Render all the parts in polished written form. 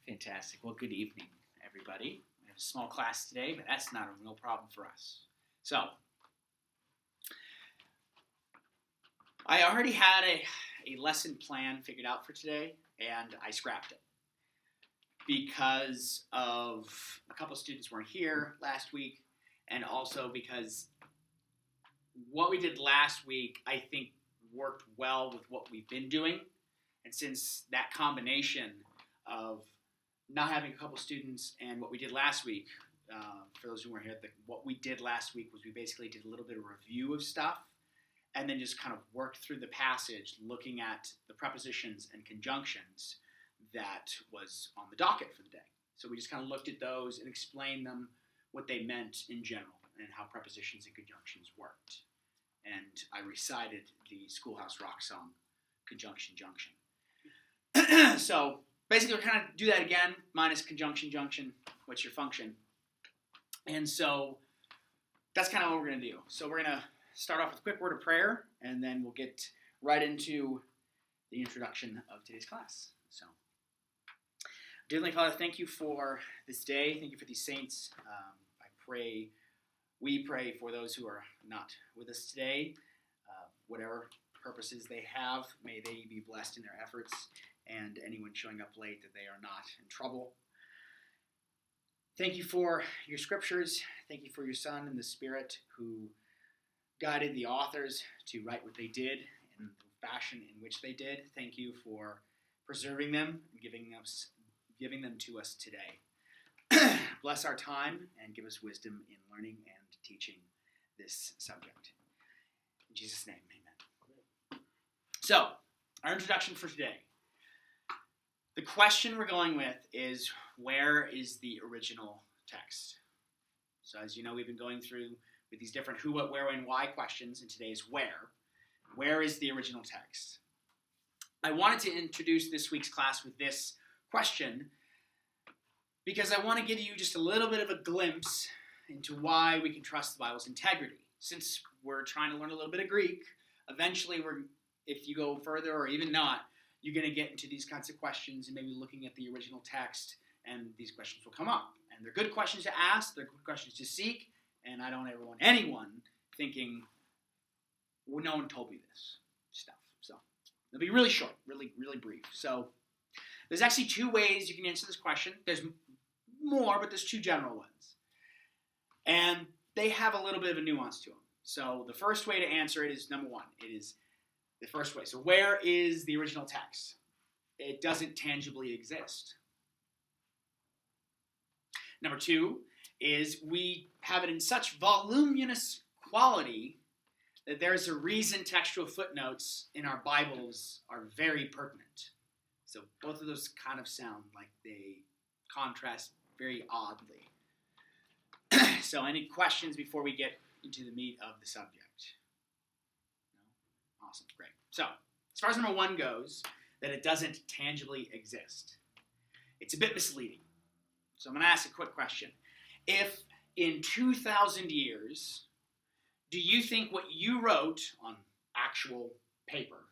Fantastic. Well, good evening, everybody. We have a small class today, but that's not a real problem for us. So, I already had a lesson plan figured out for today, and I scrapped it because of a couple of students weren't here last week, and also because what we did last week, I think, worked well with what we've been doing. And since that combination of not having a couple students and what we did last week, for those who weren't here, what we did last week was we basically did a little bit of review of stuff and then just kind of worked through the passage looking at the prepositions and conjunctions that was on the docket for the day. So we just kind of looked at those and explained them, what they meant in general, and how prepositions and conjunctions worked. And I recited the Schoolhouse Rock song, Conjunction Junction. So basically, we're kind of do that again, minus conjunction, junction, what's your function? And so that's kind of what we're going to do. So we're going to start off with a quick word of prayer, and then we'll get right into the introduction of today's class. So, dear Heavenly Father, thank you for this day. Thank you for these saints. We pray for those who are not with us today. Whatever purposes they have, may they be blessed in their efforts, and anyone showing up late, that they are not in trouble. Thank you for your scriptures. Thank you for your Son and the Spirit who guided the authors to write what they did in the fashion in which they did. Thank you for preserving them and giving them to us today. Bless our time and give us wisdom in learning and teaching this subject. In Jesus' name, amen. So, our introduction for today. The question we're going with is, where is the original text? So as you know, we've been going through with these different who, what, where, when, why questions, and today is where. Where is the original text? I wanted to introduce this week's class with this question because I want to give you just a little bit of a glimpse into why we can trust the Bible's integrity. Since we're trying to learn a little bit of Greek, eventually if you go further or even not, you're going to get into these kinds of questions and maybe looking at the original text, and these questions will come up. And they're good questions to ask, they're good questions to seek, and I don't ever want anyone thinking, well, no one told me this stuff. So it'll be really short, really, really brief. So there's actually two ways you can answer this question. There's more, but there's two general ones. And they have a little bit of a nuance to them. So the first way to answer it is number one. It is the first way. So where is the original text? It doesn't tangibly exist. Number two is we have it in such voluminous quality that there's a reason textual footnotes in our Bibles are very pertinent. So both of those kind of sound like they contrast very oddly. So any questions before we get into the meat of the subject? No? Awesome, great. So as far as number one goes, that it doesn't tangibly exist. It's a bit misleading. So I'm going to ask a quick question. If in 2,000 years, do you think what you wrote on actual paper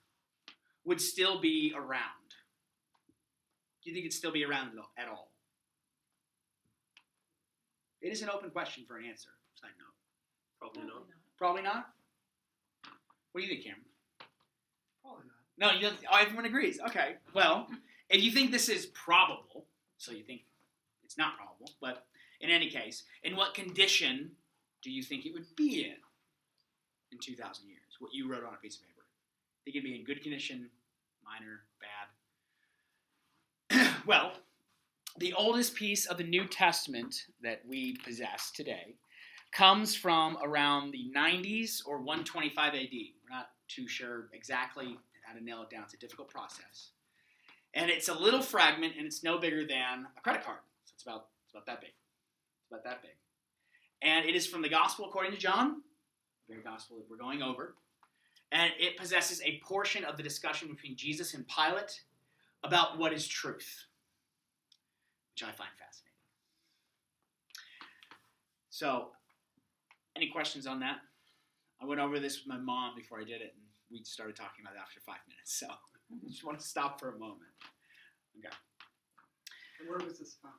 would still be around? Do you think it'd still be around at all? It is an open question for an answer. Side note. Probably not. Probably not? What do you think, Cameron? Probably not. No, you don't, oh, everyone agrees. Okay. Well, if you think this is probable, so you think it's not probable, but in any case, in what condition do you think it would be in 2,000 years? What you wrote on a piece of paper. Think it'd be in good condition, minor, bad? Well, the oldest piece of the New Testament that we possess today comes from around the 90s or 125 AD. We're not too sure exactly how to nail it down. It's a difficult process. And it's a little fragment, and it's no bigger than a credit card. So it's about that big. It's about that big. And it is from the Gospel according to John, the very Gospel that we're going over. And it possesses a portion of the discussion between Jesus and Pilate about what is truth, which I find fascinating. So, any questions on that? I went over this with my mom before I did it, and we started talking about it after 5 minutes. So, I just want to stop for a moment. Okay. Where was this found?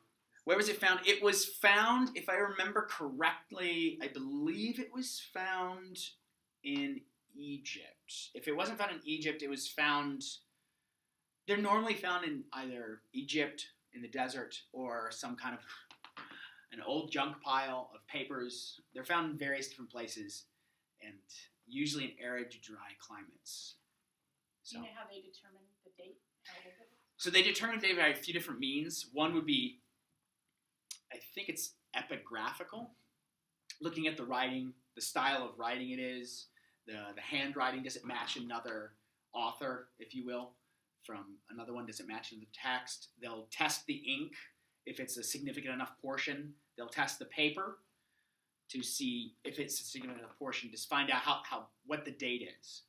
Where was it found? It was found, if I remember correctly, I believe it was found in Egypt. If it wasn't found in Egypt, it was found... They're normally found in either Egypt, in the desert, or some kind of an old junk pile of papers. They're found in various different places, and usually in arid to dry climates. So, Do you know how they determine the date? How old it is? So they determine the date by a few different means. One would be, I think it's epigraphical, looking at the writing, the style of writing it is, the handwriting, does it match another author, if you will, from another one, does it match the text? They'll test the ink, if it's a significant enough portion. They'll test the paper to see if it's a significant enough portion, to find out what the date is.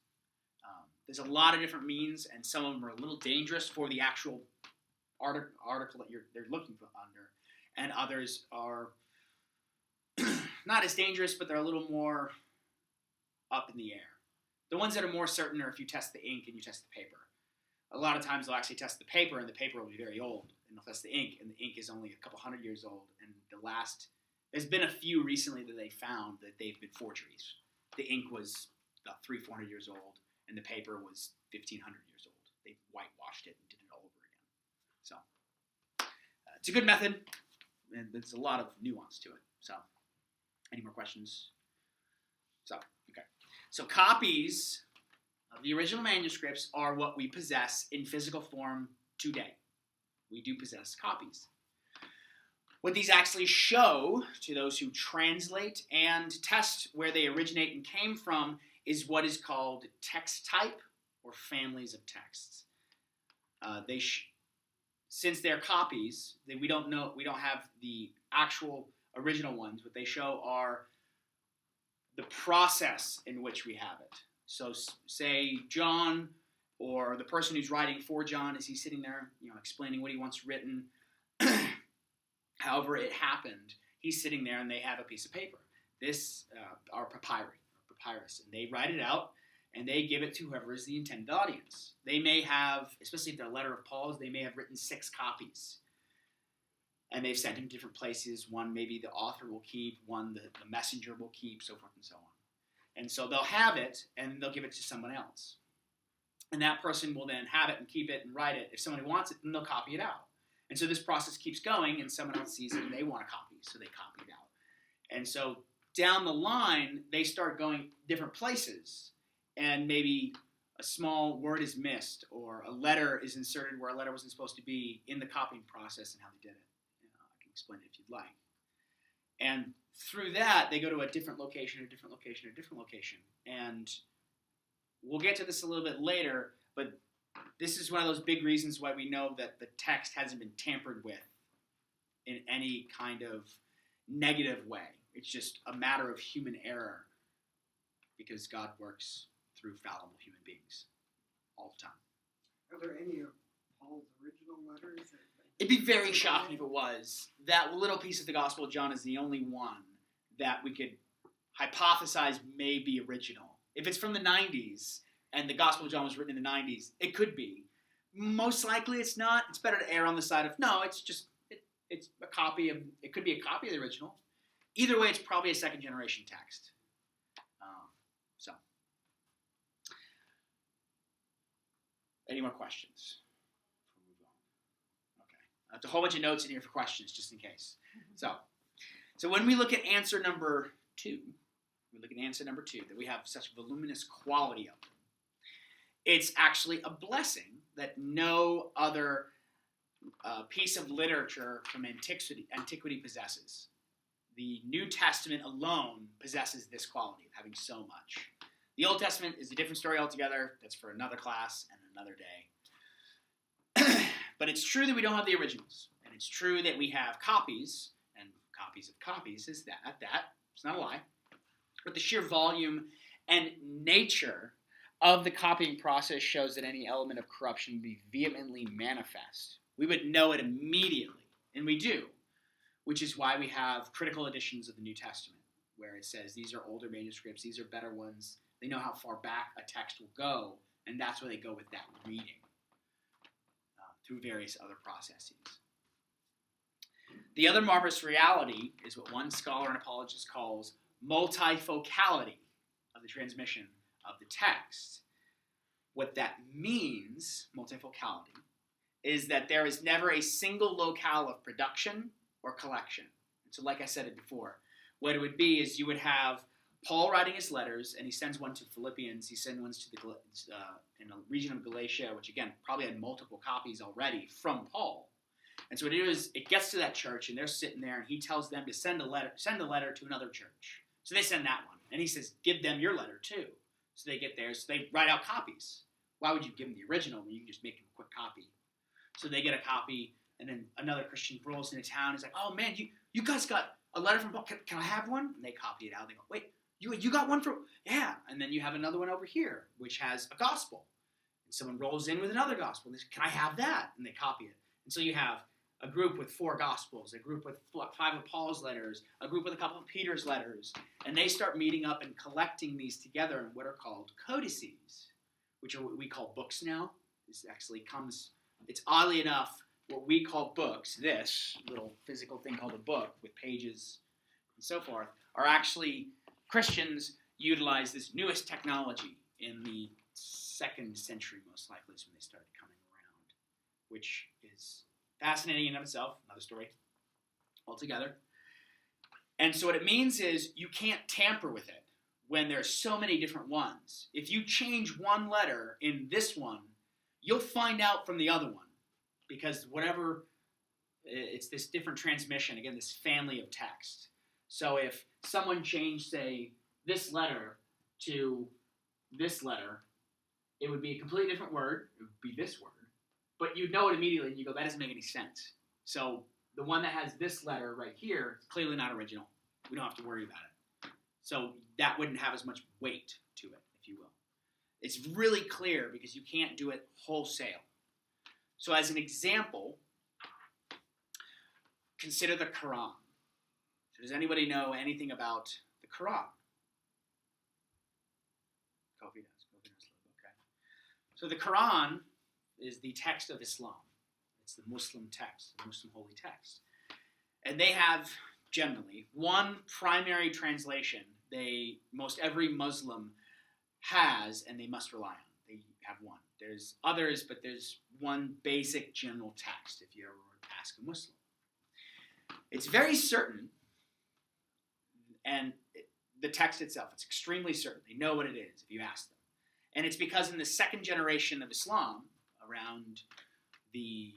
There's a lot of different means, and some of them are a little dangerous for the actual article that they're looking for under, and others are not as dangerous, but they're a little more up in the air. The ones that are more certain are if you test the ink and you test the paper. A lot of times they'll actually test the paper, and the paper will be very old, and they'll test the ink, and the ink is only a couple hundred years old, and there's been a few recently that they found that they've been forgeries. The ink was about 300-400 years old, and the paper was 1,500 years old. They whitewashed it and did it all over again. So it's a good method, and there's a lot of nuance to it. So any more questions? So copies of the original manuscripts are what we possess in physical form today. We do possess copies. What these actually show to those who translate and test where they originate and came from is what is called text type or families of texts. Since they're copies, we don't have the actual original ones. What they show are the process in which we have it. So say John, or the person who's writing for John, as he's sitting there, explaining what he wants written, however it happened, he's sitting there and they have a piece of paper. This are papyrus, and they write it out and they give it to whoever is the intended audience. They may have, especially if they're a letter of Paul's, they may have written 6 copies. And they've sent him to different places. One maybe the author will keep, one the messenger will keep, so forth and so on. And so they'll have it, and they'll give it to someone else. And that person will then have it and keep it and write it. If somebody wants it, then they'll copy it out. And so this process keeps going, and someone else sees it, and they want a copy, so they copy it out. And so down the line, they start going different places, and maybe a small word is missed, or a letter is inserted where a letter wasn't supposed to be in the copying process and how they did it. I can explain it if you'd like. And through that, they go to a different location, a different location, a different location. And we'll get to this a little bit later, but this is one of those big reasons why we know that the text hasn't been tampered with in any kind of negative way. It's just a matter of human error, because God works through fallible human beings all the time. Are there any of Paul's original letters? It'd be very shocking if it was. That little piece of the Gospel of John is the only one that we could hypothesize may be original. If it's from the 90s, and the Gospel of John was written in the 90s, it could be. Most likely it's not. It's better to err on the side of, no, it's a copy of, it could be a copy of the original. Either way, it's probably a second generation text. Any more questions? Okay. I have a whole bunch of notes in here for questions, just in case. So when we look at answer number 2, that we have such voluminous quality of them, it's actually a blessing that no other piece of literature from antiquity possesses. The New Testament alone possesses this quality of having so much. The Old Testament is a different story altogether. That's for another class and another day. But it's true that we don't have the originals. And it's true that we have copies, and copies of copies is that. It's not a lie. But the sheer volume and nature of the copying process shows that any element of corruption would be vehemently manifest. We would know it immediately, and we do, which is why we have critical editions of the New Testament, where it says these are older manuscripts, these are better ones. They know how far back a text will go, and that's where they go with that reading through various other processes. The other marvelous reality is what one scholar and apologist calls multifocality of the transmission of the text. What that means, multifocality, is that there is never a single locale of production or collection. And so like I said it before, what it would be is you would have Paul writing his letters, and he sends one to Philippians, he sends one to the in the region of Galatia, which again probably had multiple copies already from Paul. And so what it is, it gets to that church, and they're sitting there, and he tells them to send a letter to another church. So they send that one, and he says, give them your letter too. So they get theirs, so they write out copies. Why would you give them the original when you can just make them a quick copy? So they get a copy, and then another Christian rolls into town. He's like, oh man, you guys got a letter from Paul. Can I have one? And they copy it out. They go, wait, you got one from, yeah. And then you have another one over here, which has a gospel. And someone rolls in with another gospel. They say, can I have that? And they copy it. And so you have a group with 4 gospels, a group with 5 of Paul's letters, a group with a couple of Peter's letters. And they start meeting up and collecting these together in what are called codices, which are what we call books now. This actually comes, it's oddly enough, what we call books, this little physical thing called a book with pages and so forth, are actually, Christians utilize this newest technology in the 2nd century, most likely, is when they started coming around, which is fascinating in and of itself, another story altogether. And so what it means is you can't tamper with it when there's so many different ones. If you change one letter in this one, you'll find out from the other one, because whatever, it's this different transmission, again, this family of text. So if someone changed, say, this letter to this letter, it would be a completely different word. It would be this word. But you'd know it immediately, and you go, that doesn't make any sense. So the one that has this letter right here is clearly not original. We don't have to worry about it. So that wouldn't have as much weight to it, if you will. It's really clear because you can't do it wholesale. So as an example, consider the Quran. So does anybody know anything about the Quran? Kofi does. Okay. So the Quran is the text of Islam. It's the Muslim text, the Muslim holy text. And they have, generally, one primary translation most every Muslim has and they must rely on. They have one. There's others, but there's one basic general text if you ever ask a Muslim. It's very certain, and the text itself, it's extremely certain. They know what it is if you ask them. And it's because in the 2nd generation of Islam, around the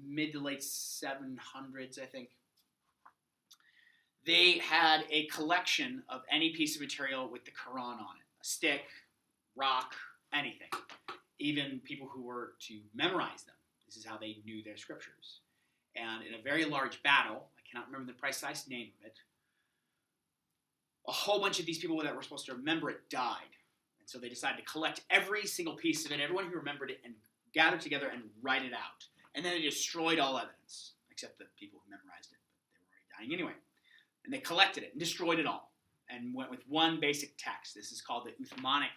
mid to late 700s, I think, they had a collection of any piece of material with the Quran on it. A stick, rock, anything. Even people who were to memorize them. This is how they knew their scriptures. And in a very large battle, I cannot remember the precise name of it, a whole bunch of these people that were supposed to remember it died. And so they decided to collect every single piece of it, everyone who remembered it, and gather together and write it out. And then they destroyed all evidence, except the people who memorized it, but they were already dying anyway. And they collected it and destroyed it all, and went with one basic text. This is called the Uthmanic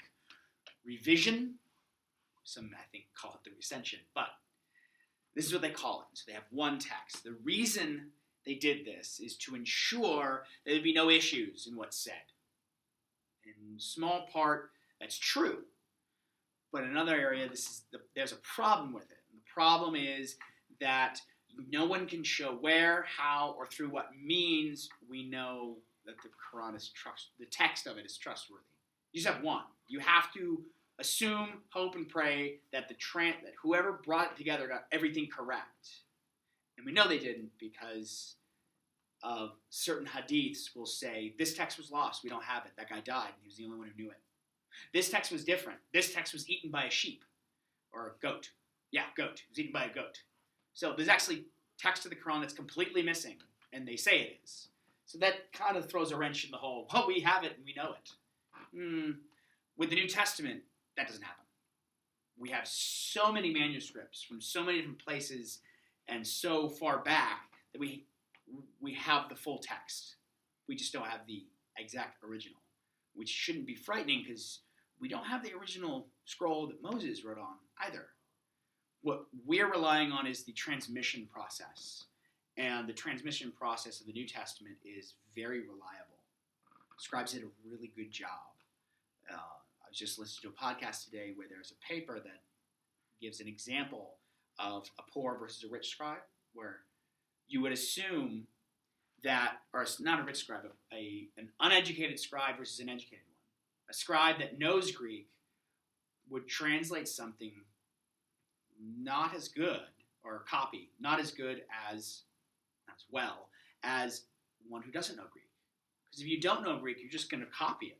revision. Some, I think, call it the recension, but this is what they call it. So they have one text. The reason they did this is to ensure there would be no issues in what's said. In small part, that's true. But in another area, there's a problem with it. And the problem is that no one can show where, how, or through what means we know that the Quran is the text of it is trustworthy. You just have one. You have to assume, hope, and pray that that whoever brought it together got everything correct. And we know they didn't because of certain hadiths will say, this text was lost, we don't have it, that guy died, and he was the only one who knew it. This text was different. This text was eaten by a sheep or a goat. Yeah, goat. It was eaten by a goat. So there's actually text of the Quran that's completely missing, and they say it is. So that kind of throws a wrench in the whole, well, we have it and we know it. With the New Testament, that doesn't happen. We have so many manuscripts from so many different places and so far back that we have the full text. We just don't have the exact original, which shouldn't be frightening because we don't have the original scroll that Moses wrote on either. What we're relying on is the transmission process. And the transmission process of the New Testament is very reliable. Scribes did a really good job. I was just listening to a podcast today where there's a paper that gives an example of a poor versus a rich scribe, where you would assume that, or not a rich scribe, an uneducated scribe versus an educated one. A scribe that knows Greek would translate something not as good, or copy, not as good as well as one who doesn't know Greek. Because if you don't know Greek, you're just going to copy it.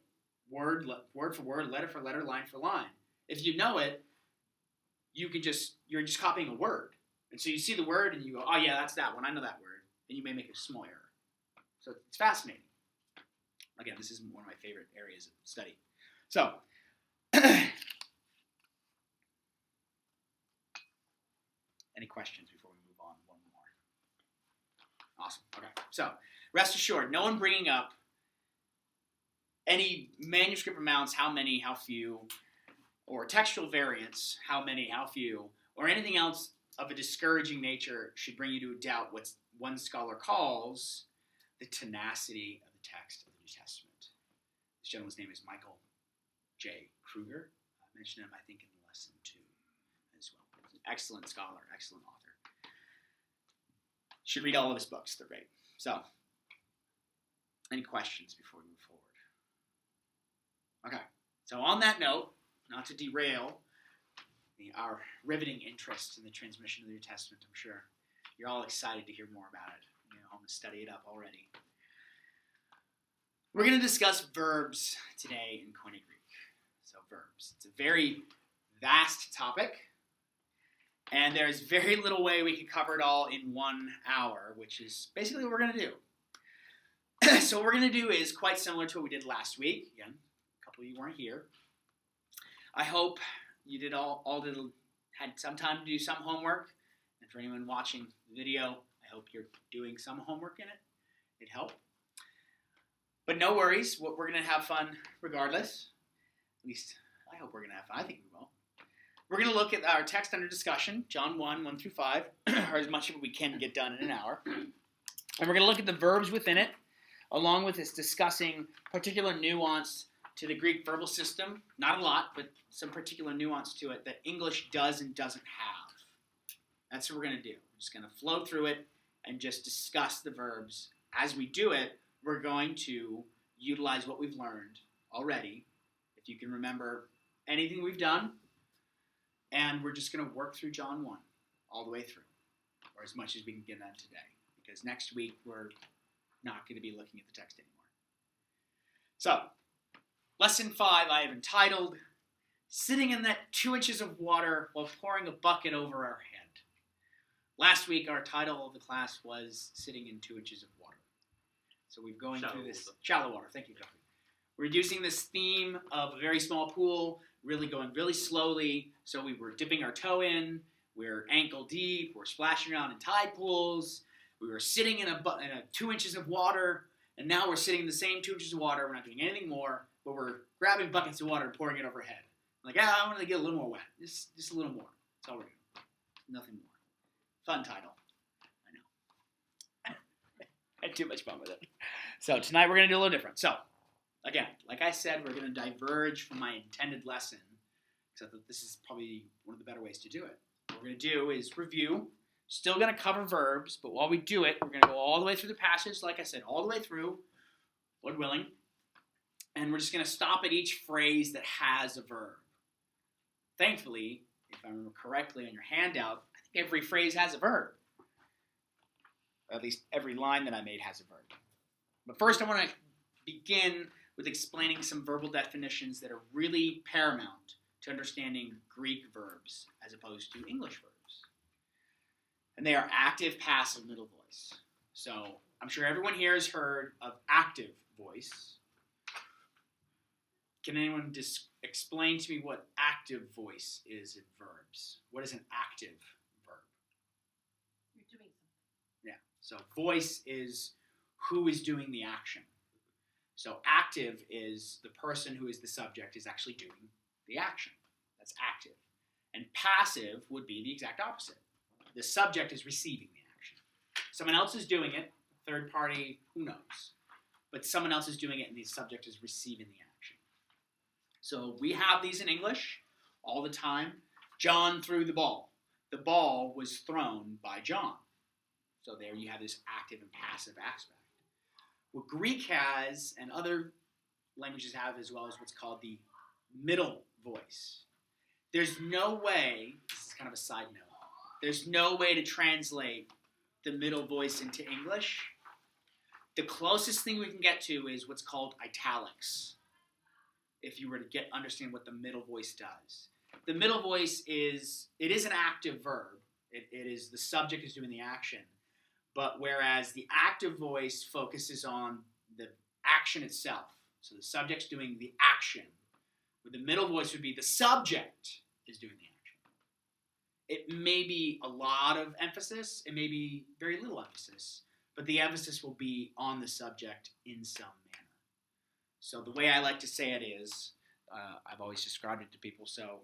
Word for word, letter for letter, line for line. If you know it, you're just copying a word. And so you see the word and you go, oh yeah, that's that one. I know that word. And you may make a small error. So it's fascinating. Again, this is one of my favorite areas of study. So, any questions before we move on? One more. Awesome. Okay. So, rest assured, no one bringing up any manuscript amounts, how many, how few, or textual variants, how many, how few, or anything else of a discouraging nature should bring you to doubt what one scholar calls the tenacity of the text of the New Testament. This gentleman's name is Michael J. Kruger. I mentioned him, I think, in lesson 2 as well. He's an excellent scholar, excellent author. You should read all of his books. They're great. So, any questions before we move forward? Okay. So on that note, not to derail our riveting interest in the transmission of the New Testament, I'm sure you're all excited to hear more about it. You're home to study it up already. We're going to discuss verbs today in Koine Greek. So verbs. It's a very vast topic, and there's very little way we can cover it all in 1 hour, which is basically what we're going to do. So what we're going to do is quite similar to what we did last week. Again, a couple of you weren't here. I hope you did had some time to do some homework. And for anyone watching the video, I hope you're doing some homework in it. It'd help. But no worries. We're going to have fun regardless. At least, I hope we're going to have fun. I think we will. We're going to look at our text under discussion, John 1, 1 through 5, or as much of it we can get done in an hour. And we're going to look at the verbs within it, along with this discussing particular nuance to the Greek verbal system. Not a lot, but some particular nuance to it that English does and doesn't have. That's what we're going to do. We're just going to flow through it and just discuss the verbs. As we do it, we're going to utilize what we've learned already, if you can remember anything we've done, and we're just going to work through John 1 all the way through, or as much as we can get done today, because next week we're not going to be looking at the text anymore. So, lesson 5 I have entitled, Sitting in That 2 Inches of Water While Pouring a Bucket Over Our Head. Last week our title of the class was Sitting in 2 Inches of Water. So we're going through this shallow water. Thank you, Jeffrey. We're using this theme of a very small pool, really going really slowly. So we were dipping our toe in. We're ankle deep. We're splashing around in tide pools. We were sitting in a 2 inches of water. And now we're sitting in the same 2 inches of water. We're not doing anything more, but we're grabbing buckets of water and pouring it overhead. Like, I want to get a little more wet. Just a little more. That's all we're doing. Nothing more. Fun title. I know. I had too much fun with it. So tonight we're going to do a little different. So, again, like I said, we're going to diverge from my intended lesson, because I thought this is probably one of the better ways to do it. What we're going to do is review. Still going to cover verbs, but while we do it, we're going to go all the way through the passage, like I said, all the way through, Lord willing, and we're just going to stop at each phrase that has a verb. Thankfully, if I remember correctly on your handout, I think every phrase has a verb. Or at least every line that I made has a verb. But first I want to begin with explaining some verbal definitions that are really paramount to understanding Greek verbs as opposed to English verbs. And they are active, passive, middle voice. So I'm sure everyone here has heard of active voice. Can anyone explain to me what active voice is in verbs? What is an active verb? You're doing something. Yeah. So voice is who is doing the action. So active is the person who is the subject is actually doing the action. That's active. And passive would be the exact opposite. The subject is receiving the action. Someone else is doing it. Third party, who knows? But someone else is doing it, and the subject is receiving the action. So we have these in English all the time. John threw the ball. The ball was thrown by John. So there you have this active and passive aspect. What Greek has, and other languages have as well, is what's called the middle voice. There's no way, this is kind of a side note, there's no way to translate the middle voice into English. The closest thing we can get to is what's called italics, if you were to understand what the middle voice does. The middle voice is an active verb. It is the subject is doing the action. But whereas the active voice focuses on the action itself, so the subject's doing the action, where the middle voice would be the subject is doing the action. It may be a lot of emphasis, it may be very little emphasis, but the emphasis will be on the subject in some manner. So the way I like to say it is, I've always described it to people, so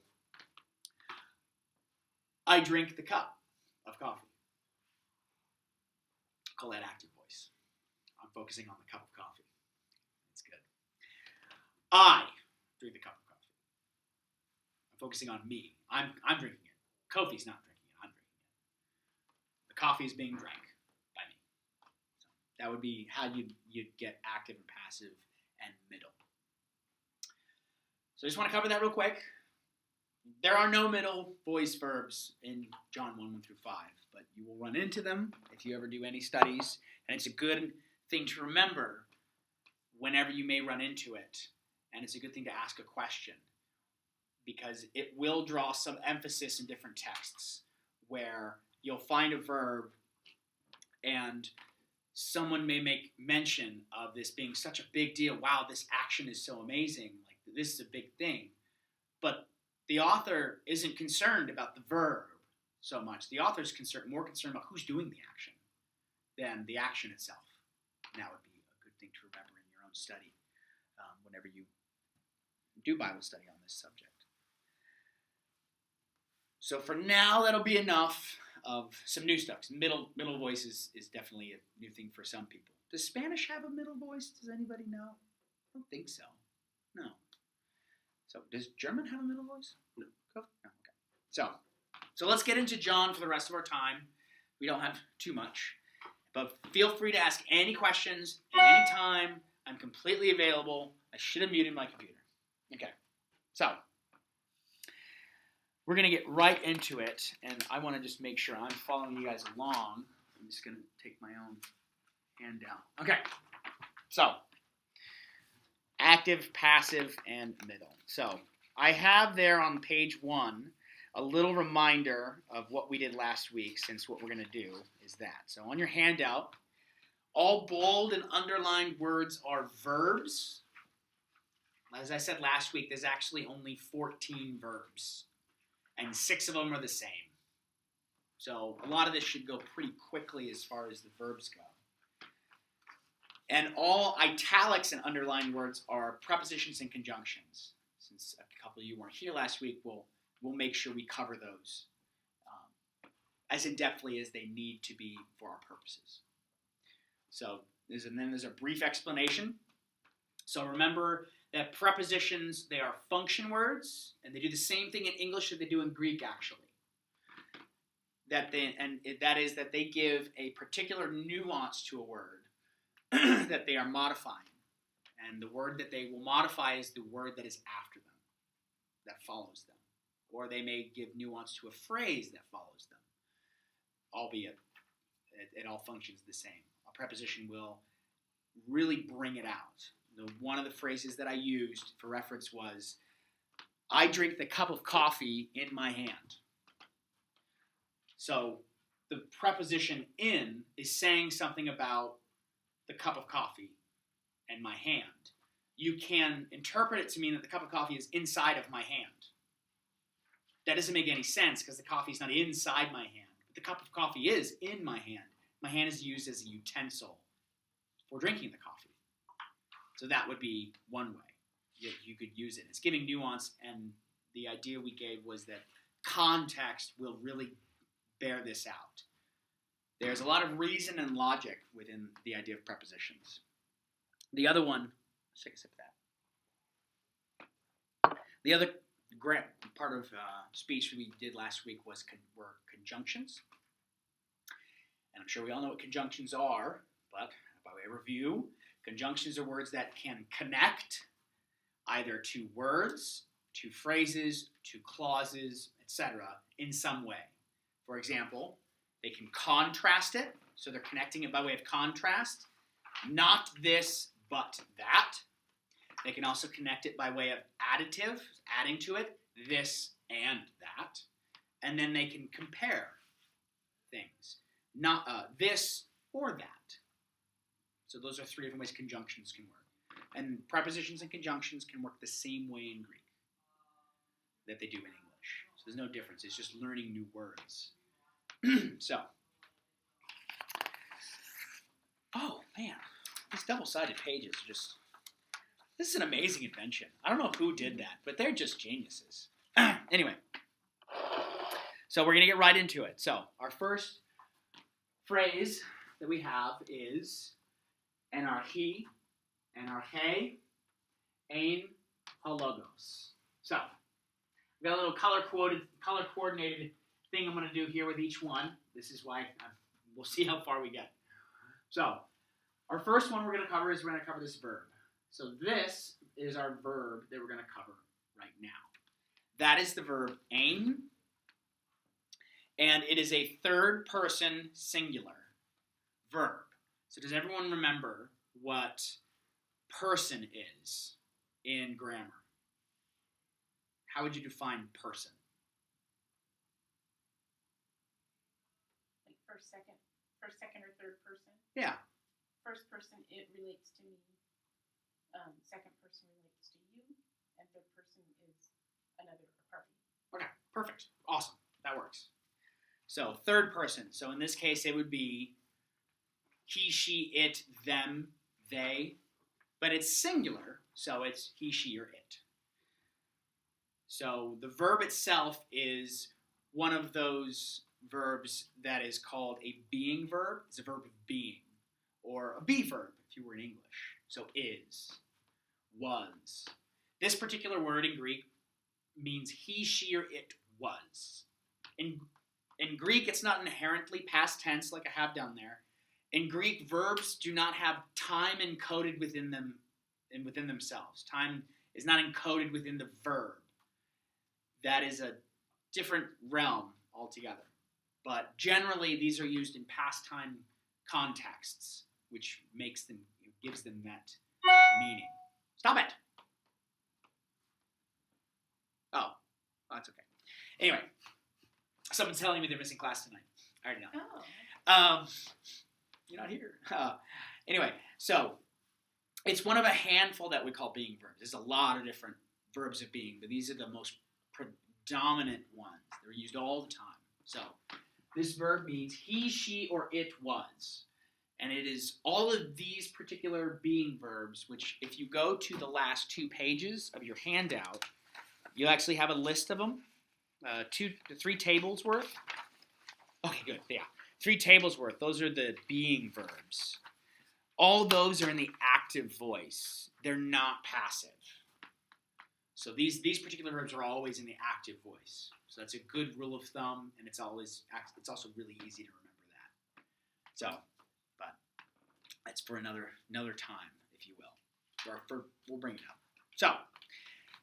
I drink the cup of coffee. Call that active voice. I'm focusing on the cup of coffee. That's good. I drink the cup of coffee. I'm focusing on me. I'm drinking it. Kofi's not drinking it. I'm drinking it. The coffee is being drank by me. So that would be how you'd get active and passive and middle. So I just want to cover that real quick. There are no middle voice verbs in John 1 through 5, but you will run into them if you ever do any studies, and it's a good thing to remember whenever you may run into it, and it's a good thing to ask a question, because it will draw some emphasis in different texts where you'll find a verb and someone may make mention of this being such a big deal. Wow, this action is so amazing. Like, this is a big thing. But the author isn't concerned about the verb so much. The author is more concerned about who's doing the action than the action itself. And that would be a good thing to remember in your own study whenever you do Bible study on this subject. So for now, that'll be enough of some new stuff. Middle voice is definitely a new thing for some people. Does Spanish have a middle voice? Does anybody know? I don't think so. No. So does German have a middle voice? No. No. Okay. So let's get into John for the rest of our time. We don't have too much. But feel free to ask any questions at any time. I'm completely available. I should have muted my computer. Okay. So we're going to get right into it. And I want to just make sure I'm following you guys along. I'm just going to take my own hand down. Okay. So active, passive, and middle. So I have there on page 1 a little reminder of what we did last week, since what we're going to do is that. So on your handout, all bold and underlined words are verbs. As I said last week, there's actually only 14 verbs, and 6 of them are the same. So a lot of this should go pretty quickly as far as the verbs go. And all italics and underlined words are prepositions and conjunctions. Since a couple of you weren't here last week, we'll make sure we cover those as in-depthly as they need to be for our purposes. So, and then there's a brief explanation. So remember that prepositions, they are function words, and they do the same thing in English that they do in Greek, actually. That is that they give a particular nuance to a word that they are modifying. And the word that they will modify is the word that is after them, that follows them. Or they may give nuance to a phrase that follows them, albeit it all functions the same. A preposition will really bring it out. One of the phrases that I used for reference was, I drink the cup of coffee in my hand. So the preposition in is saying something about the cup of coffee and my hand. You can interpret it to mean that the cup of coffee is inside of my hand. That doesn't make any sense because the coffee is not inside my hand. But the cup of coffee is in my hand. My hand is used as a utensil for drinking the coffee. So that would be one way you could use it. It's giving nuance, and the idea we gave was that context will really bear this out. There's a lot of reason and logic within the idea of prepositions. The other one, let's take a sip of that. The other great part of speech we did last week were conjunctions. And I'm sure we all know what conjunctions are, but by way of review, conjunctions are words that can connect either to words, to phrases, to clauses, etc. in some way. For example, they can contrast it, so they're connecting it by way of contrast. Not this, but that. They can also connect it by way of additive, adding to it, this and that. And then they can compare things, not this or that. So those are three different ways conjunctions can work. And prepositions and conjunctions can work the same way in Greek that they do in English. So there's no difference. It's just learning new words. So, oh man, these double-sided pages are just, this is an amazing invention. I don't know who did that, but they're just geniuses. Anyway, so we're going to get right into it. So, our first phrase that we have is anarchi, anarche, ein halogos. So, we've got a little color-coordinated thing I'm going to do here with each one. This is why we'll see how far we get. So, our first one we're going to cover is we're going to cover this verb. So this is our verb that we're going to cover right now. That is the verb ein, and it is a third-person singular verb. So does everyone remember what person is in grammar? How would you define person? Like first, second, or third person. Yeah. First person, it relates to me. Second person relates to you, and third person is another party. Okay, perfect. Awesome. That works. So third person. So in this case, it would be he, she, it, them, they. But it's singular, so it's he, she, or it. So the verb itself is one of those verbs that is called a being verb. It's a verb of being. Or a be verb, if you were in English. So is, was. This particular word in Greek means he, she, or it was. In Greek, it's not inherently past tense like I have down there. In Greek, verbs do not have time encoded within them and within themselves. Time is not encoded within the verb. That is a different realm altogether. But generally, these are used in past time contexts, which makes them, gives them that meaning. Stop it! Oh, that's okay. Anyway, someone's telling me they're missing class tonight. I already know. Oh. You're not here. Anyway, so it's one of a handful that we call being verbs. There's a lot of different verbs of being, but these are the most predominant ones. They're used all the time. So this verb means he, she, or it was. And it is all of these particular being verbs, which if you go to the last 2 pages of your handout, you actually have a list of them, 3 tables worth. Okay, good, yeah. 3 tables worth. Those are the being verbs. All those are in the active voice. They're not passive. So these particular verbs are always in the active voice. So that's a good rule of thumb, and it's also really easy to remember that. So, but that's for another time, if you will. We'll bring it up. So,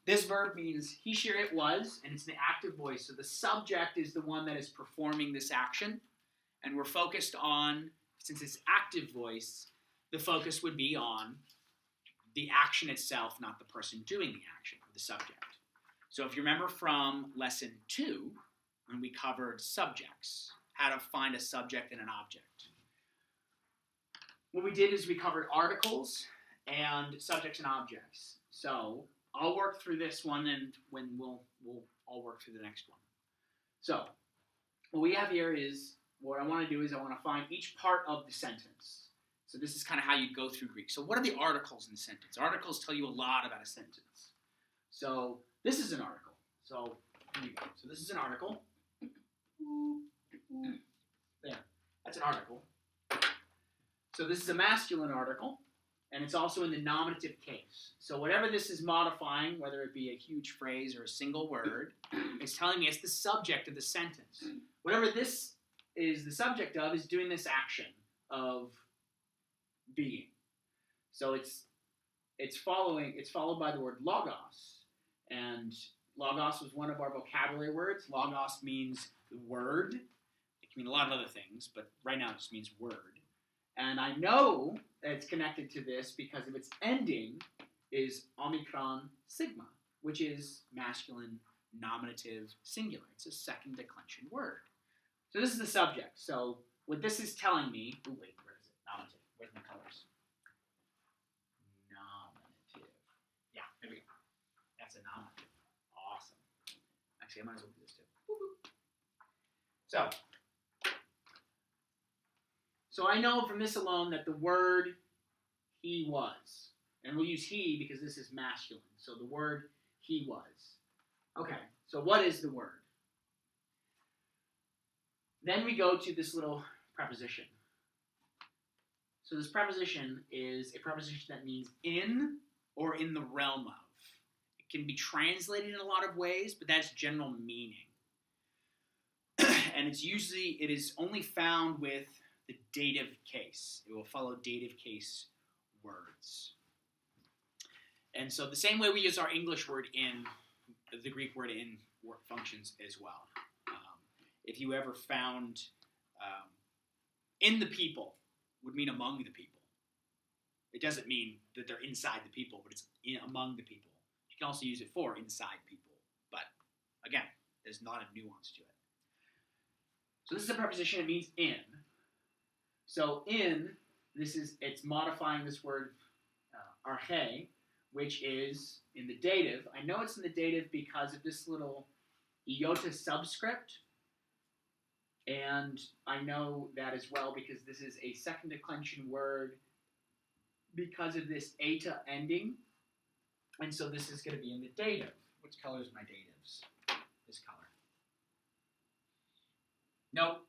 this verb means he, she, or it was, and it's the active voice. So the subject is the one that is performing this action, and we're focused on, since it's active voice, the focus would be on the action itself, not the person doing the action, or the subject. So if you remember from lesson 2, when we covered subjects, how to find a subject and an object. What we did is we covered articles and subjects and objects. So I'll work through this one, and when we'll all work through the next one. So what we have here is, what I want to do is I want to find each part of the sentence. So this is kind of how you go through Greek. So what are the articles in the sentence? Articles tell you a lot about a sentence. So this is an article. So here you go. So this is an article. There. That's an article. So this is a masculine article, and it's also in the nominative case. So whatever this is modifying, whether it be a huge phrase or a single word, it's telling me it's the subject of the sentence. Whatever this is the subject of is doing this action of being. So it's followed by the word logos, and logos was one of our vocabulary words. Logos means word. It can mean a lot of other things, but right now it just means word. And I know that it's connected to this because of its ending is omicron sigma, which is masculine nominative singular. It's a second declension word. So this is the subject. So what this is telling me, where is it? Nominative. Where's my colors? Nominative. Yeah, there we go. That's a nominative. Awesome. Actually, I might as well do this too. So I know from this alone that the word he was, and we'll use he because this is masculine. So the word he was. Okay, so what is the word? Then we go to this little preposition. So this preposition is a preposition that means in or in the realm of. It can be translated in a lot of ways, but that's general meaning. And it is only found with the dative case. It will follow dative case words. And so the same way we use our English word in, the Greek word in functions as well. If you ever found in the people would mean among the people. It doesn't mean that they're inside the people, but it's among the people. You can also use it for inside people. But again, there's not a nuance to it. So this is a preposition. It means in. So in, it's modifying this word arche, which is in the dative. I know it's in the dative because of this little iota subscript. And I know that as well because this is a second declension word because of this eta ending. And so this is going to be in the dative. Which color is my datives? This color. Nope.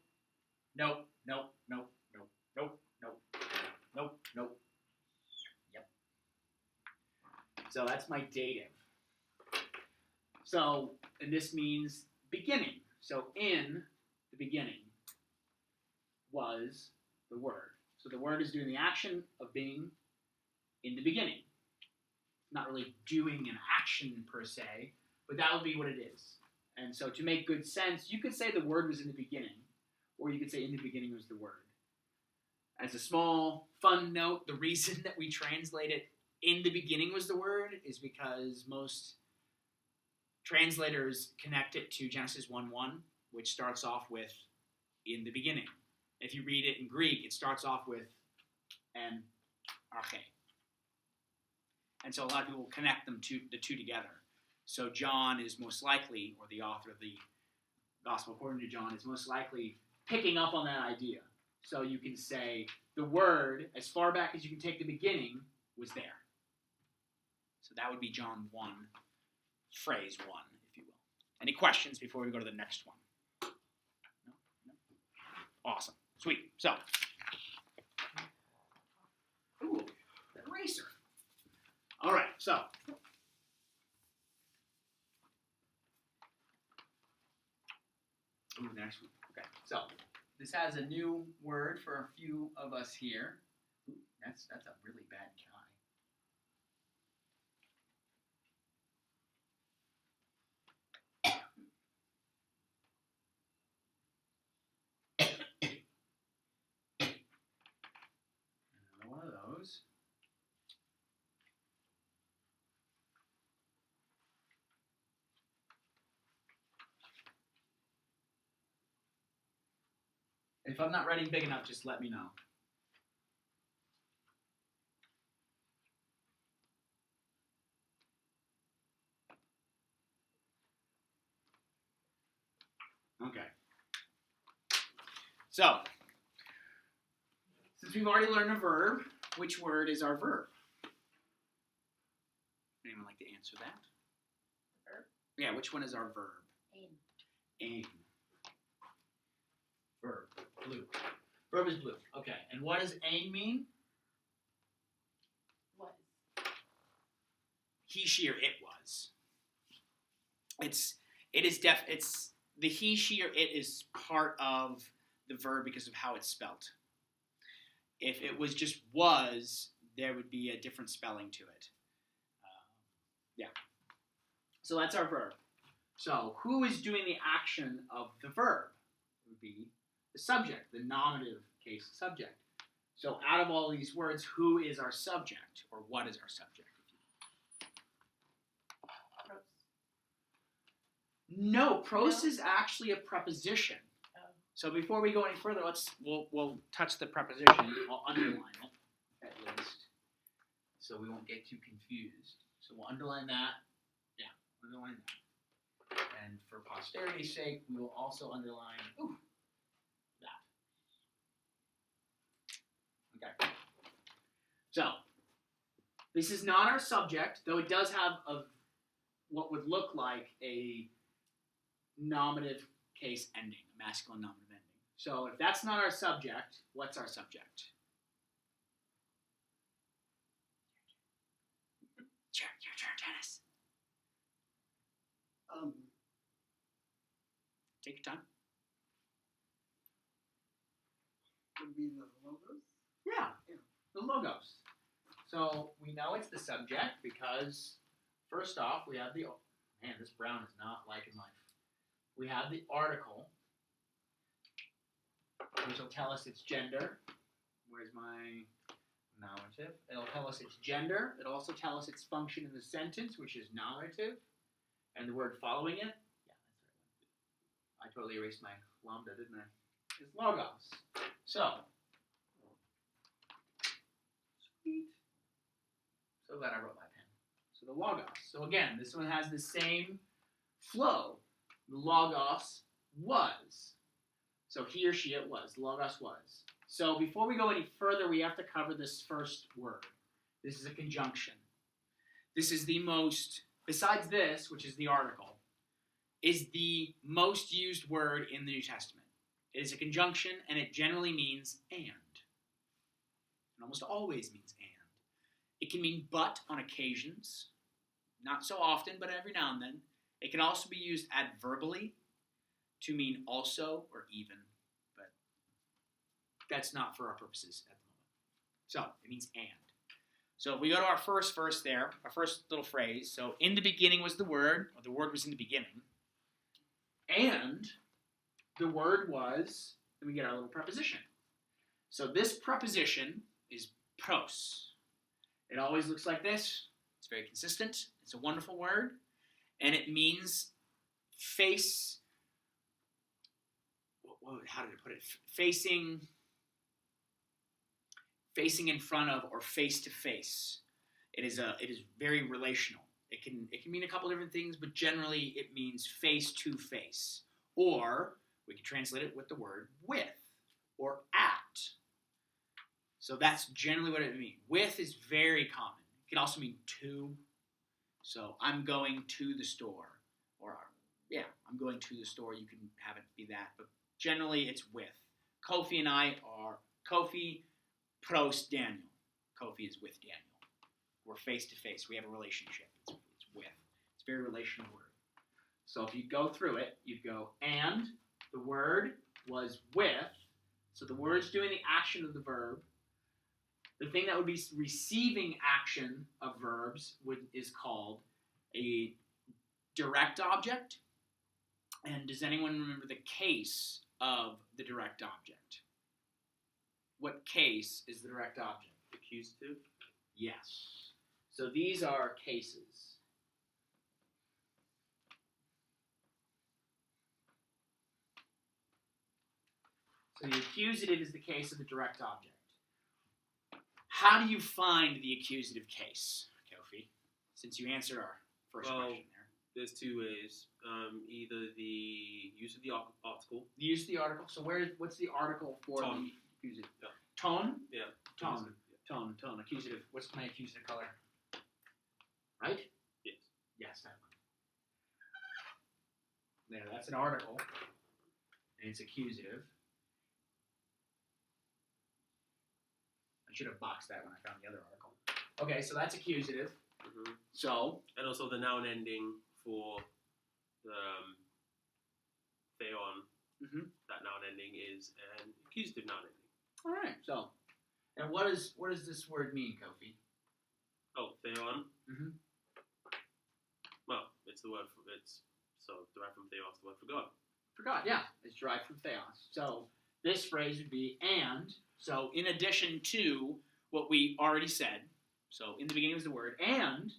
Nope. Nope. Nope. Nope. Nope. Nope. Nope. Nope. Yep. So that's my dative. So, and this means beginning. So in the beginning was the word. So the word is doing the action of being in the beginning. Not really doing an action per se, but that would be what it is. And so to make good sense, you could say the word was in the beginning, or you could say in the beginning was the word. As a small fun note, the reason that we translate it in the beginning was the word is because most translators connect it to Genesis 1:1, which starts off with in the beginning. If you read it in Greek, it starts off with an arche. And so a lot of people connect the two together. So John is most likely, or the author of the Gospel according to John, is most likely picking up on that idea. So you can say the word, as far back as you can take the beginning, was there. So that would be John 1, phrase 1, if you will. Any questions before we go to the next one? No? Awesome. Sweet. So, ooh, the eraser. All right, so. Ooh, the next one. Okay, so this has a new word for a few of us here. Ooh, that's a really bad Another one of those. If I'm not writing big enough, just let me know. Okay. So, since we've already learned a verb, which word is our verb? Anyone like to answer that? Verb? Yeah, which one is our verb? Aim. Aim. Verb. Blue. Verb is blue. Okay. And what does aim mean? Was. He, she, or it was. It's the he, she, or it is part of the verb because of how it's spelt. If it was just was, there would be a different spelling to it. Yeah. So that's our verb. So who is doing the action of the verb? It would be the subject, the nominative case subject. So out of all these words, who is our subject, or what is our subject? Pros. No, pros No. is actually a preposition. Oh. So before we go any further, we'll touch the preposition. I'll underline it at least, so we won't get too confused. So we'll underline that. Yeah, underline that. And for posterity's sake, we will also underline that. Okay. So this is not our subject, though it does have what would look like a nominative case ending, a masculine nominative ending. So if that's not our subject, what's our subject? Your turn, Dennis. Take your time. Would be the logos. Yeah, the logos. So we know it's the subject because, first off, we have man, this brown is not liking life. We have the article, which will tell us its gender. Where's my nominative? It'll tell us its gender. It'll also tell us its function in the sentence, which is nominative. And the word following it, yeah, that's right. I totally erased my lambda, didn't I? It's logos. So, sweet. So glad I wrote my pen. So the logos. So again, this one has the same flow. The logos was. So he or she, it was. The logos was. So before we go any further, we have to cover this first word. This is a conjunction. This is the most, besides this, which is the article, is the most used word in the New Testament. It is a conjunction, and it generally means and. It almost always means and. It can mean but on occasions. Not so often, but every now and then. It can also be used adverbally to mean also or even, but that's not for our purposes at the moment. So, it means and. So, if we go to our first verse there, our first little phrase. So, in the beginning was the word, or the word was in the beginning. And the word was, then we get our little preposition. So, this preposition is pros. It always looks like this. It's very consistent. It's a wonderful word. And it means face, how did it put it? Facing in front of or face to face. It is very relational. It can mean a couple different things, but generally it means face to face. Or we can translate it with the word with or at. So that's generally what it means. With is very common. It can also mean to. So I'm going to the store. Or, yeah, I'm going to the store. You can have it be that. But generally it's with. Kofi and I are Kofi pros Daniel. Kofi is with Daniel. We're face to face. We have a relationship. It's with. It's a very relational word. So if you go through it, you'd go, and the word was with. So the word's doing the action of the verb. The thing that would be receiving action of verbs is called a direct object. And does anyone remember the case of the direct object? What case is the direct object? Accusative? Yes. So these are cases. So the accusative is the case of the direct object. How do you find the accusative case, Kofi? Since you answered our first question there. There's two ways. Either the use of the article. The use of the article. So what's the article for Tone. the accusative? Yeah. Tone? Yeah. Tone. Tone. Accusative. What's my accusative color? Right? Yes. Yes, that one. There, that's an article. And it's accusative. should have boxed that when I found the other article. Okay, so that's accusative. Mhm. So, And also the noun ending for the theon. Mhm. That noun ending is an accusative noun ending. all right. So, and what does this word mean, Kofi? Oh, theon. Mhm. Well, it's the word for it's so derived from theos, the word for God. Forgot. Yeah, it's derived from theos. So this phrase would be and. So in addition to what we already said, so in the beginning was the word, and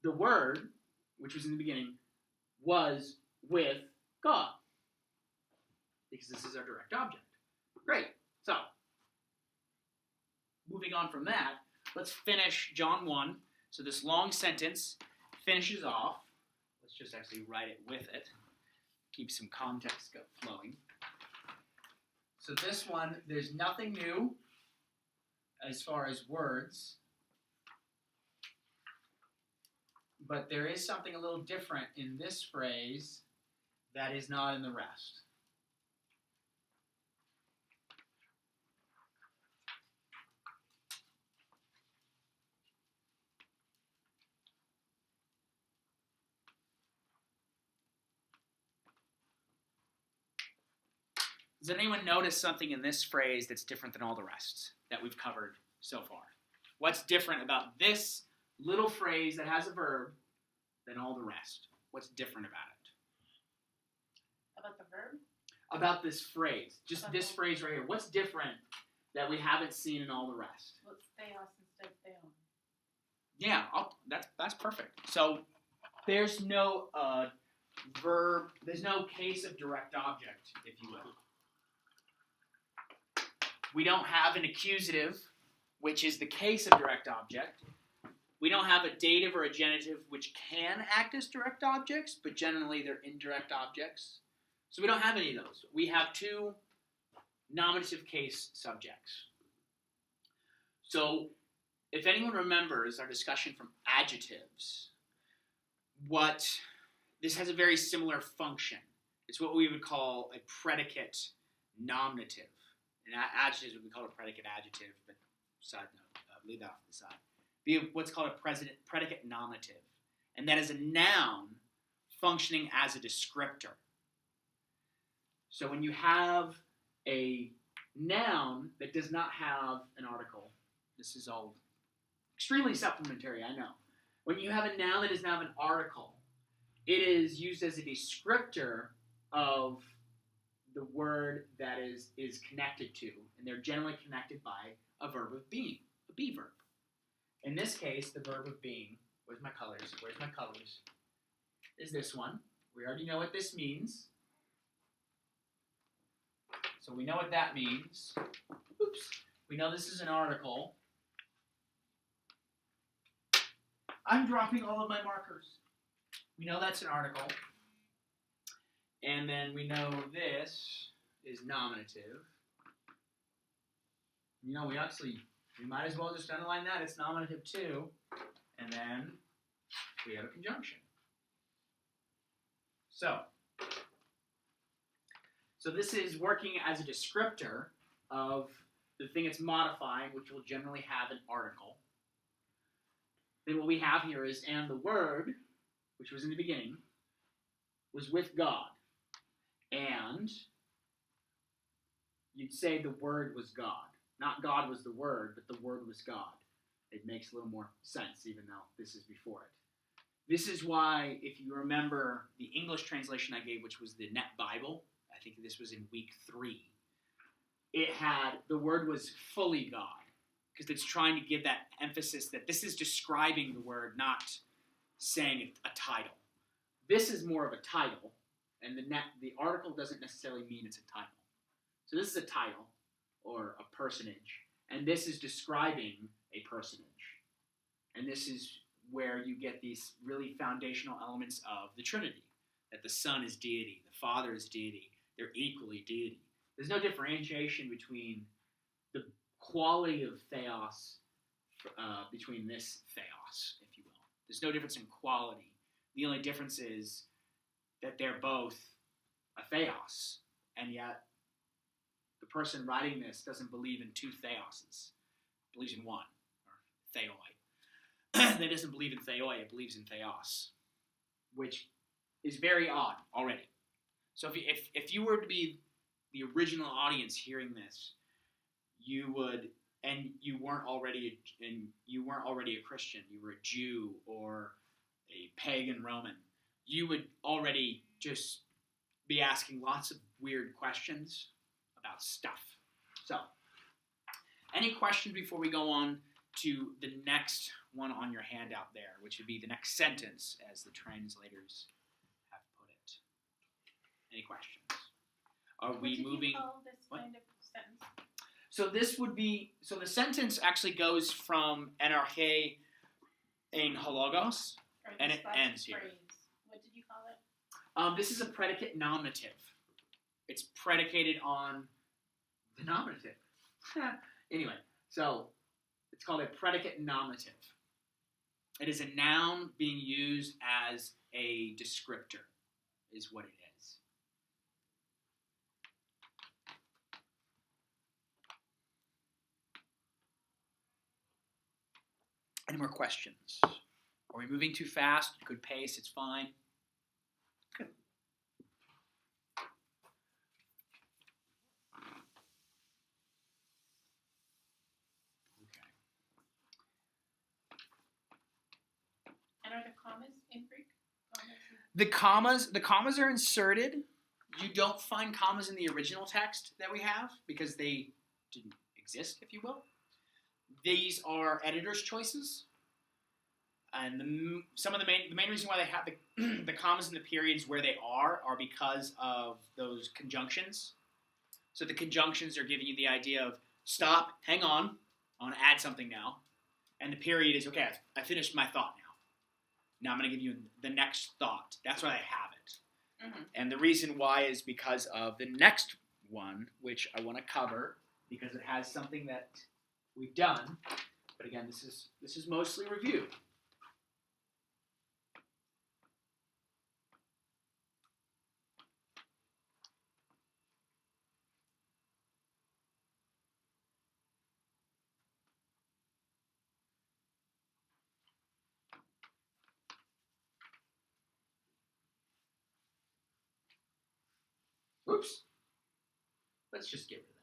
the word, which was in the beginning, was with God. Because this is our direct object. Great. So, moving on from that, let's finish John 1. So this long sentence finishes off. Let's just actually write it with it. Keep some context flowing. So this one, there's nothing new as far as words. But there is something a little different in this phrase that is not in the rest. Does anyone notice something in this phrase that's different than all the rest that we've covered so far? What's different about this little phrase that has a verb than all the rest? What's different about it? About the verb? About this phrase. Just About this the- phrase right here. What's different that we haven't seen in all the rest? Well, it's theos instead of theon. Yeah, that's perfect. So there's no verb, there's no case of direct object, if you will. We don't have an accusative, which is the case of direct object. We don't have a dative or a genitive, which can act as direct objects, but generally they're indirect objects. So we don't have any of those. We have two nominative case subjects. So if anyone remembers our discussion from adjectives, this has a very similar function. It's what we would call a predicate nominative. And adjectives would be called a predicate adjective, but side note, leave that off to the side. Be what's called a predicate nominative. And that is a noun functioning as a descriptor. So when you have a noun that does not have an article, this is all extremely supplementary, I know. When you have a noun that does not have an article, it is used as a descriptor of the word that is connected to, and they're generally connected by a verb of being, a be verb. In this case, the verb of being, where's my colors, is this one. We already know what this means. So we know what that means. Oops. We know this is an article. I'm dropping all of my markers. We know that's an article. And then we know this is nominative. You know, we might as well just underline that. It's nominative too. And then we have a conjunction. So this is working as a descriptor of the thing it's modifying, which will generally have an article. Then what we have here is, and the word, which was in the beginning, was with God. And you'd say the word was God. Not God was the word, but the word was God. It makes a little more sense, even though this is before it. This is why, if you remember the English translation I gave, which was the Net Bible, I think this was in week 3, it had, the word was fully God, because it's trying to give that emphasis that this is describing the word, not saying a title. This is more of a title, and the article doesn't necessarily mean it's a title. So this is a title, or a personage, and this is describing a personage. And this is where you get these really foundational elements of the Trinity, that the Son is deity, the Father is deity, they're equally deity. There's no differentiation between the quality of theos, between this theos, if you will. There's no difference in quality. The only difference is that they're both a theos, and yet the person writing this doesn't believe in two theoses. believes in one, or theoi. That doesn't believe in theoi, it believes in theos, which is very odd already. So if you were to be the original audience hearing this, you would, and you weren't already a Christian, you were a Jew or a pagan Roman, you would already just be asking lots of weird questions about stuff. So, any questions before we go on to the next one on your handout there, which would be the next sentence, as the translators have put it? Any questions? Are we moving? What did you call this kind of sentence? So this would be, so the sentence actually goes from enarche in hologos, Or and this it last ends here. phrase. What did you call it? This is a predicate nominative. It's predicated on the nominative. Anyway, so it's called a predicate nominative. It is a noun being used as a descriptor, is what it is. Any more questions? Are we moving too fast? Good pace, it's fine. Good. Okay. And are the commas in Greek? The commas are inserted. You don't find commas in the original text that we have because they didn't exist, if you will. These are editor's choices, and the main reason why they have the commas and the periods where they are because of those conjunctions. So the conjunctions are giving you the idea of stop, hang on, I want to add something now, and the period is okay. I finished my thought now. Now I'm going to give you the next thought. That's why I have it. Mm-hmm. And the reason why is because of the next one, which I want to cover because it has something that we've done. But again, this is mostly review. Oops. Let's just get rid of that.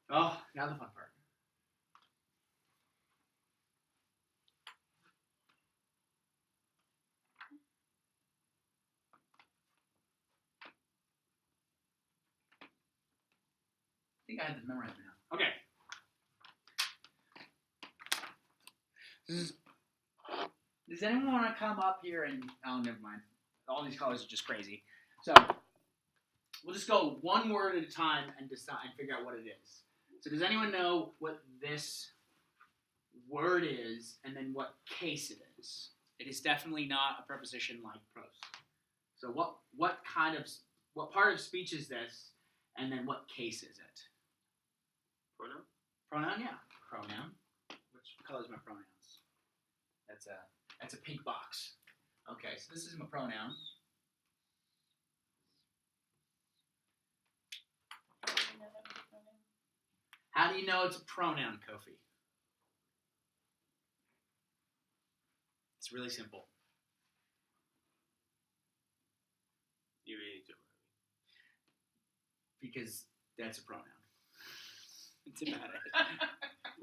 Oh, now the fun part. I think I had this memorized now. Okay. Does anyone want to come up here and... Oh, never mind. All these colors are just crazy. So, we'll just go one word at a time and decide and figure out what it is. So does anyone know what this word is and then what case it is? It is definitely not a preposition like pros. So what part of speech is this, and then what case is it? Pronoun? Pronoun, yeah. Pronoun. Which color is my pronouns? That's a pink box. Okay, so this is my pronoun. How do you know it's a pronoun, Kofi? It's really simple. You really need to. Because that's a pronoun. It's about it.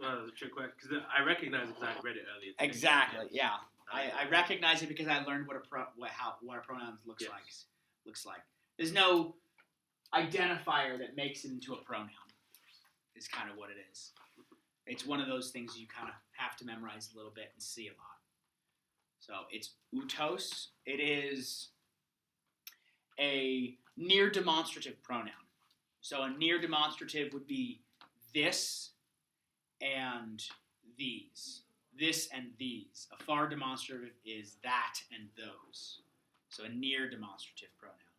Well, that's a trick question because I recognize it because I read it earlier today. Exactly. Yeah. I recognize it because I learned what a pronoun looks like. There's no identifier that makes it into a pronoun. Is kind of what it is. It's one of those things you kind of have to memorize a little bit and see a lot. So it's utos. It is a near demonstrative pronoun. So a near demonstrative would be this and these. This and these. A far demonstrative is that and those. So a near demonstrative pronoun.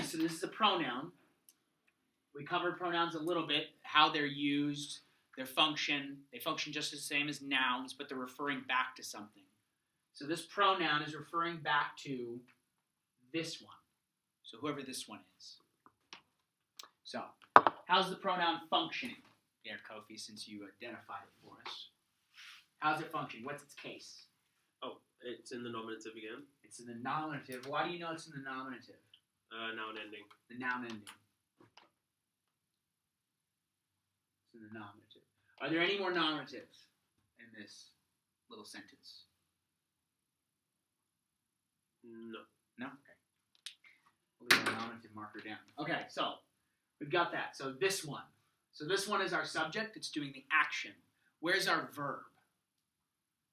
So this is a pronoun. We covered pronouns a little bit, how they're used, their function. They function just the same as nouns, but they're referring back to something. So this pronoun is referring back to this one. So whoever this one is. So, how's the pronoun functioning there, Kofi, since you identified it for us? How's it functioning? What's its case? Oh, it's in the nominative again. It's in the nominative. Why do you know it's in the nominative? Noun ending. The noun ending. It's in the nominative. Are there any more nominatives in this little sentence? No. No? Okay. We'll leave our nominative marker down. Okay, so we've got that. So this one. So this one is our subject. It's doing the action. Where's our verb?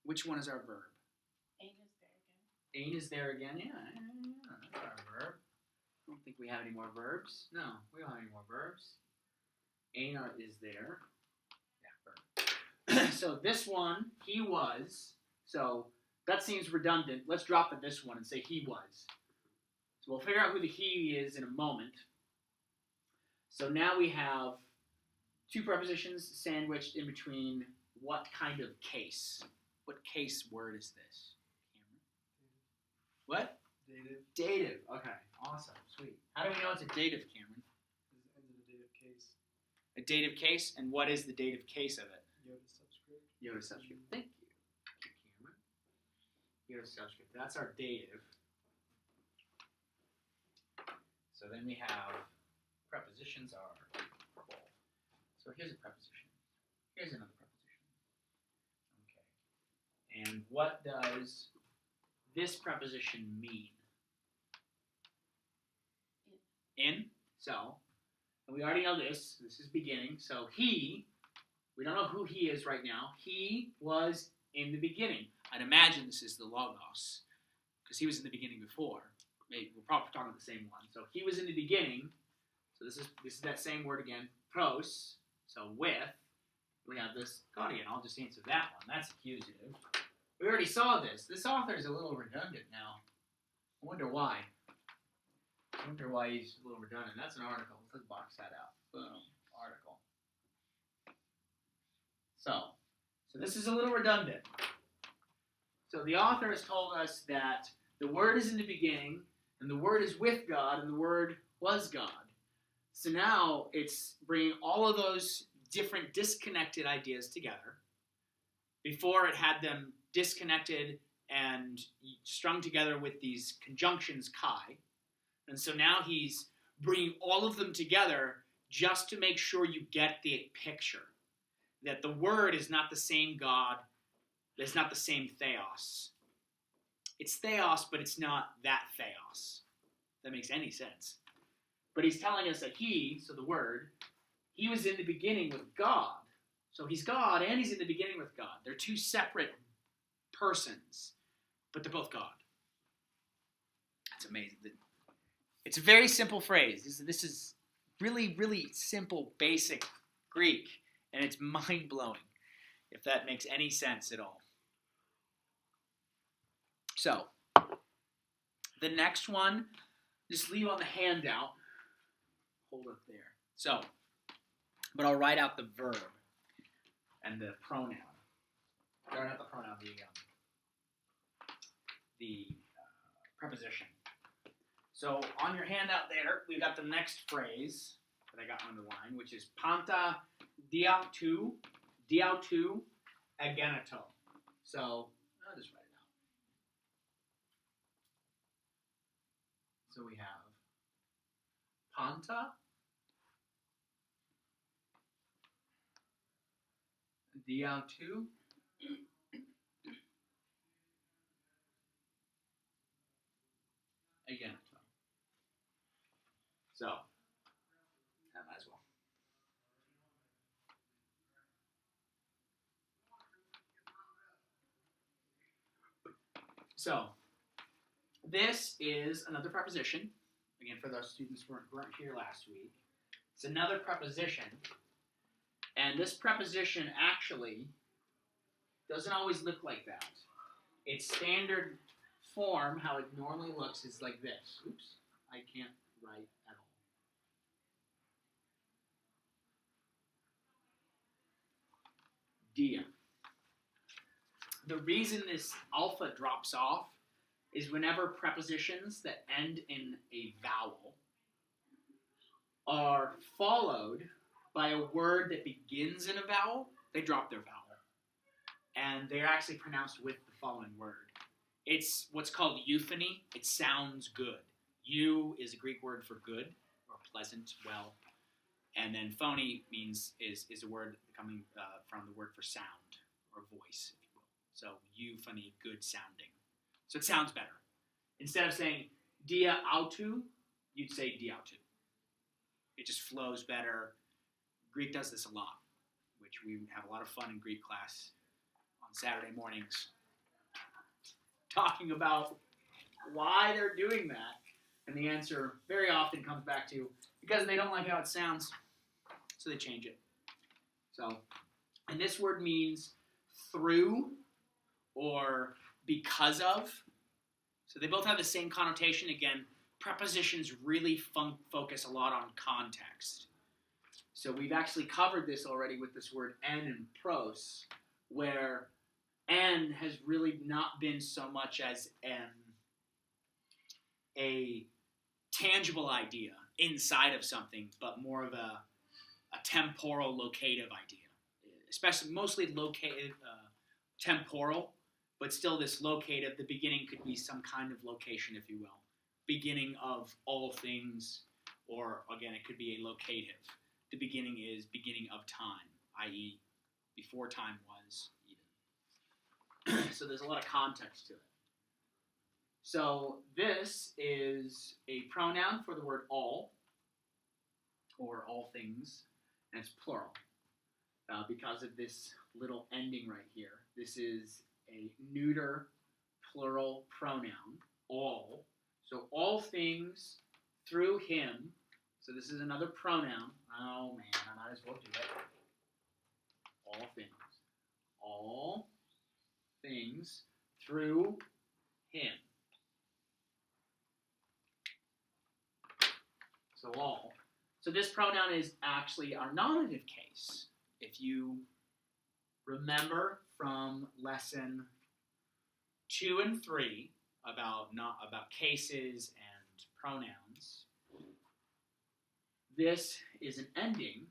Which one is our verb? Ain is there again. Ain is there again. Yeah, that's our verb. I don't think we have any more verbs. No, we don't have any more verbs. Ain is there. Yeah, verb. So this one, he was. So that seems redundant. Let's drop the this one and say he was. So we'll figure out who the he is in a moment. So now we have two prepositions sandwiched in between what kind of case? What case word is this? Cameron? What? Dative. Dative. Okay. Awesome. Sweet. How do we know it's a dative, Cameron? Is ends in a dative case. A dative case? And what is the dative case of it? Yoda subscript. Yoda subscript. Thank you. Thank you, Cameron. Yoda subscript. That's our dative. So then we have prepositions are purple. So here's a preposition. Here's another preposition. Okay. And what does this preposition mean? In. So, and we already know this. This is beginning. So he, we don't know who he is right now. He was in the beginning. I'd imagine this is the Logos, because he was in the beginning before. Maybe we're probably talking about the same one. So he was in the beginning. So this is that same word again. Pros. So with. We have this Cody, and I'll just answer that one. That's accusative. We already saw this. This author is a little redundant now. I wonder why. I wonder why he's a little redundant. That's an article. Let's box that out. Boom. Article. So this is a little redundant. So the author has told us that the Word is in the beginning, and the Word is with God, and the Word was God. So now it's bringing all of those different disconnected ideas together. Before it had them disconnected and strung together with these conjunctions chi. And so now he's bringing all of them together just to make sure you get the picture. That the Word is not the same God. It's not the same theos. It's theos, but it's not that theos. If that makes any sense. But he's telling us that he, so the Word, he was in the beginning with God. So he's God and he's in the beginning with God. They're two separate persons, but they're both God. That's amazing. It's a very simple phrase. This is really, really simple, basic Greek, and it's mind-blowing, if that makes any sense at all. So, the next one, just leave on the handout. Hold it there. So, but I'll write out the verb and the pronoun. Or not the pronoun, the preposition. So on your handout there, we've got the next phrase that I got underlined, which is panta diautu ageneto. So I'll just write it out. So we have panta diautu ageneto. So, I might as well. So, this is another preposition. Again, for those students who weren't here last week. It's another preposition. And this preposition actually doesn't always look like that. Its standard form, how it normally looks, is like this. Oops, I can't write at all. Dia. the reason this alpha drops off is whenever prepositions that end in a vowel are followed by a word that begins in a vowel, they drop their vowel. And they're actually pronounced with the following word. It's what's called euphony. It sounds good. Eu is a Greek word for good or pleasant, well. And then phony means is a word coming from the word for sound or voice, if you will. So euphony, good sounding. So it sounds better. Instead of saying dia autu, you'd say dia autu. It just flows better. Greek does this a lot, which we have a lot of fun in Greek class on Saturday mornings, talking about why they're doing that. And the answer very often comes back to because they don't like how it sounds, so they change it. So, and this word means through or because of. So they both have the same connotation. Again, prepositions really focus a lot on context. So we've actually covered this already with this word en and pros, where en has really not been so much as a tangible idea inside of something, but more of a temporal locative idea, especially mostly located temporal, but still this locative. The beginning could be some kind of location, if you will, beginning of all things, or again, it could be a locative. The beginning is beginning of time, i.e., before time was even. So there's a lot of context to it. So this is a pronoun for the word all, or all things, and it's plural. Because of this little ending right here. This is a neuter plural pronoun, all. So all things through him. So this is another pronoun. Oh man, I might as well do it. All things. All things through him. So all. So this pronoun is actually our nominative case. If you remember from lesson 2 and 3 about cases and pronouns, this is an ending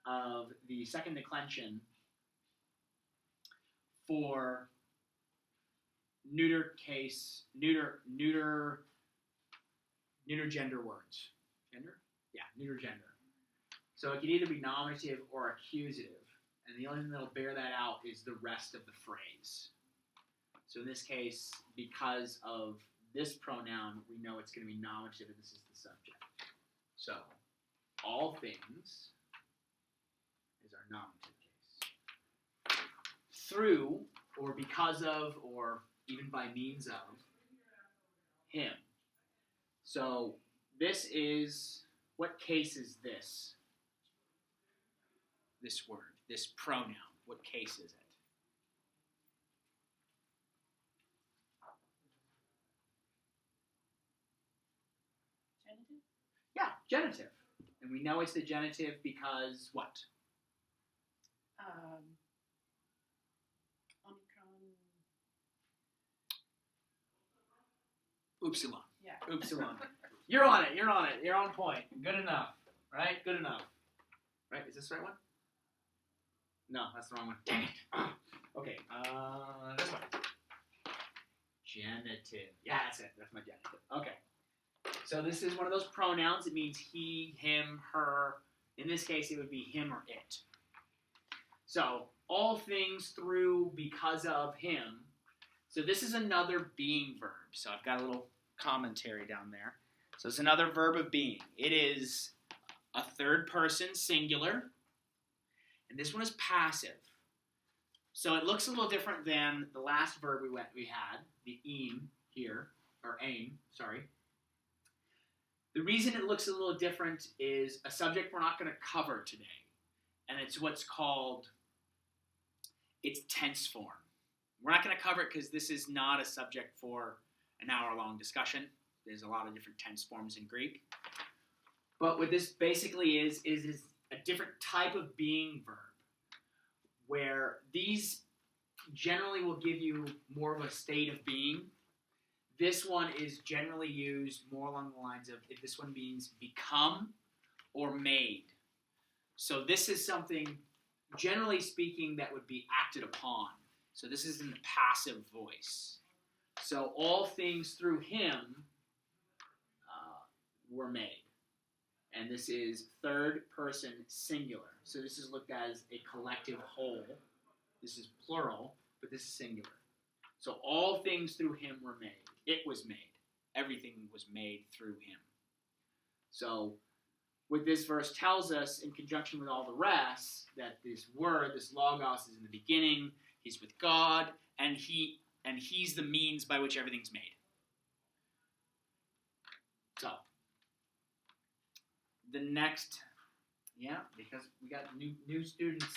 of the second declension for neuter gender words. Gender? Yeah, neuter gender. So it can either be nominative or accusative. And the only thing that'll bear that out is the rest of the phrase. So in this case, because of this pronoun, we know it's going to be nominative and this is the subject. So, all things is our nominative case. Through, or because of, or even by means of him. So, this is, what case is this? This word, this pronoun, what case is it? Genitive? Yeah, genitive. And we know it's the genitive because what? Omicron. Upsilon. Yeah. Upsilon. You're on it. You're on point. Good enough. Right? Good enough. Right? Is this the right one? No, that's the wrong one. Dang it. Okay. This one. Genitive. Yeah, that's it. That's my genitive. Okay. So this is one of those pronouns. It means he, him, her. In this case, it would be him or it. So, all things through, because of him. So this is another being verb. So I've got a little commentary down there. So it's another verb of being. It is a third person singular. And this one is passive. So it looks a little different than the last verb we had, the aim here, or aim, sorry. The reason it looks a little different is a subject we're not going to cover today. And it's what's called its tense form. We're not going to cover it because this is not a subject for an hour-long discussion. There's a lot of different tense forms in Greek. But what this basically is a different type of being verb, where these generally will give you more of a state of being. This one is generally used more along the lines of, if this one means become or made. So this is something, generally speaking, that would be acted upon. So this is in the passive voice. So all things through him were made. And this is third person singular. So this is looked at as a collective whole. This is plural, but this is singular. So all things through him were made. It was made. Everything was made through him. So what this verse tells us, in conjunction with all the rest, that this word, this logos, is in the beginning. He's with God, and he's the means by which everything's made. So the next, because we got new students,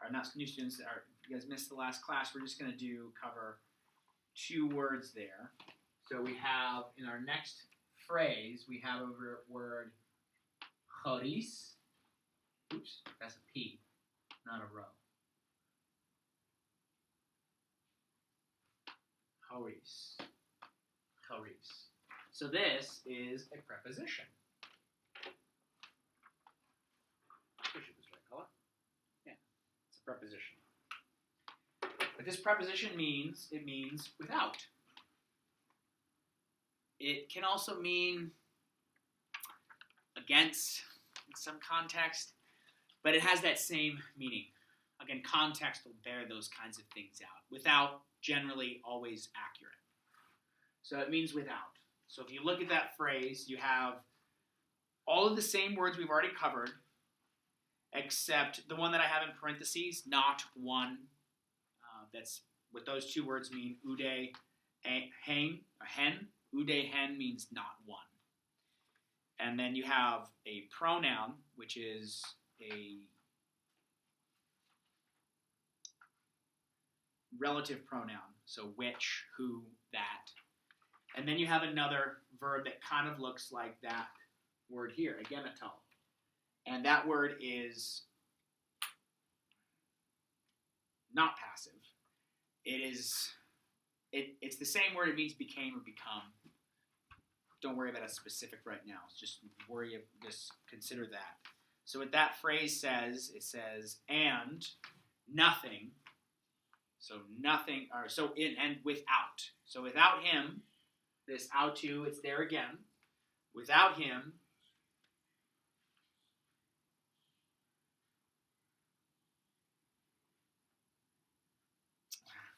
or not new students, you guys missed the last class. We're just going to cover 2 words there. So we have, in our next phrase, we have a word choris. Oops, that's a P, not a rho. Choris. Choris. So this is a preposition. Push it this way, color. Yeah, it's a preposition. But this preposition means without. It can also mean against in some context, but it has that same meaning. Again, context will bear those kinds of things out. Without, generally always accurate. So it means without. So if you look at that phrase, you have all of the same words we've already covered, except the one that I have in parentheses, not one. That's what those 2 words mean. Ude, hen. Ude, hen means not one. And then you have a pronoun, which is a relative pronoun. So which, who, that. And then you have another verb that kind of looks like that word here, agemeto. And that word is not passive. It's the same word. It means became or become. Don't worry about a specific right now. Just consider that. So what that phrase says, it says, and nothing. So nothing, and without. So without him, this autu, it's there again. Without him,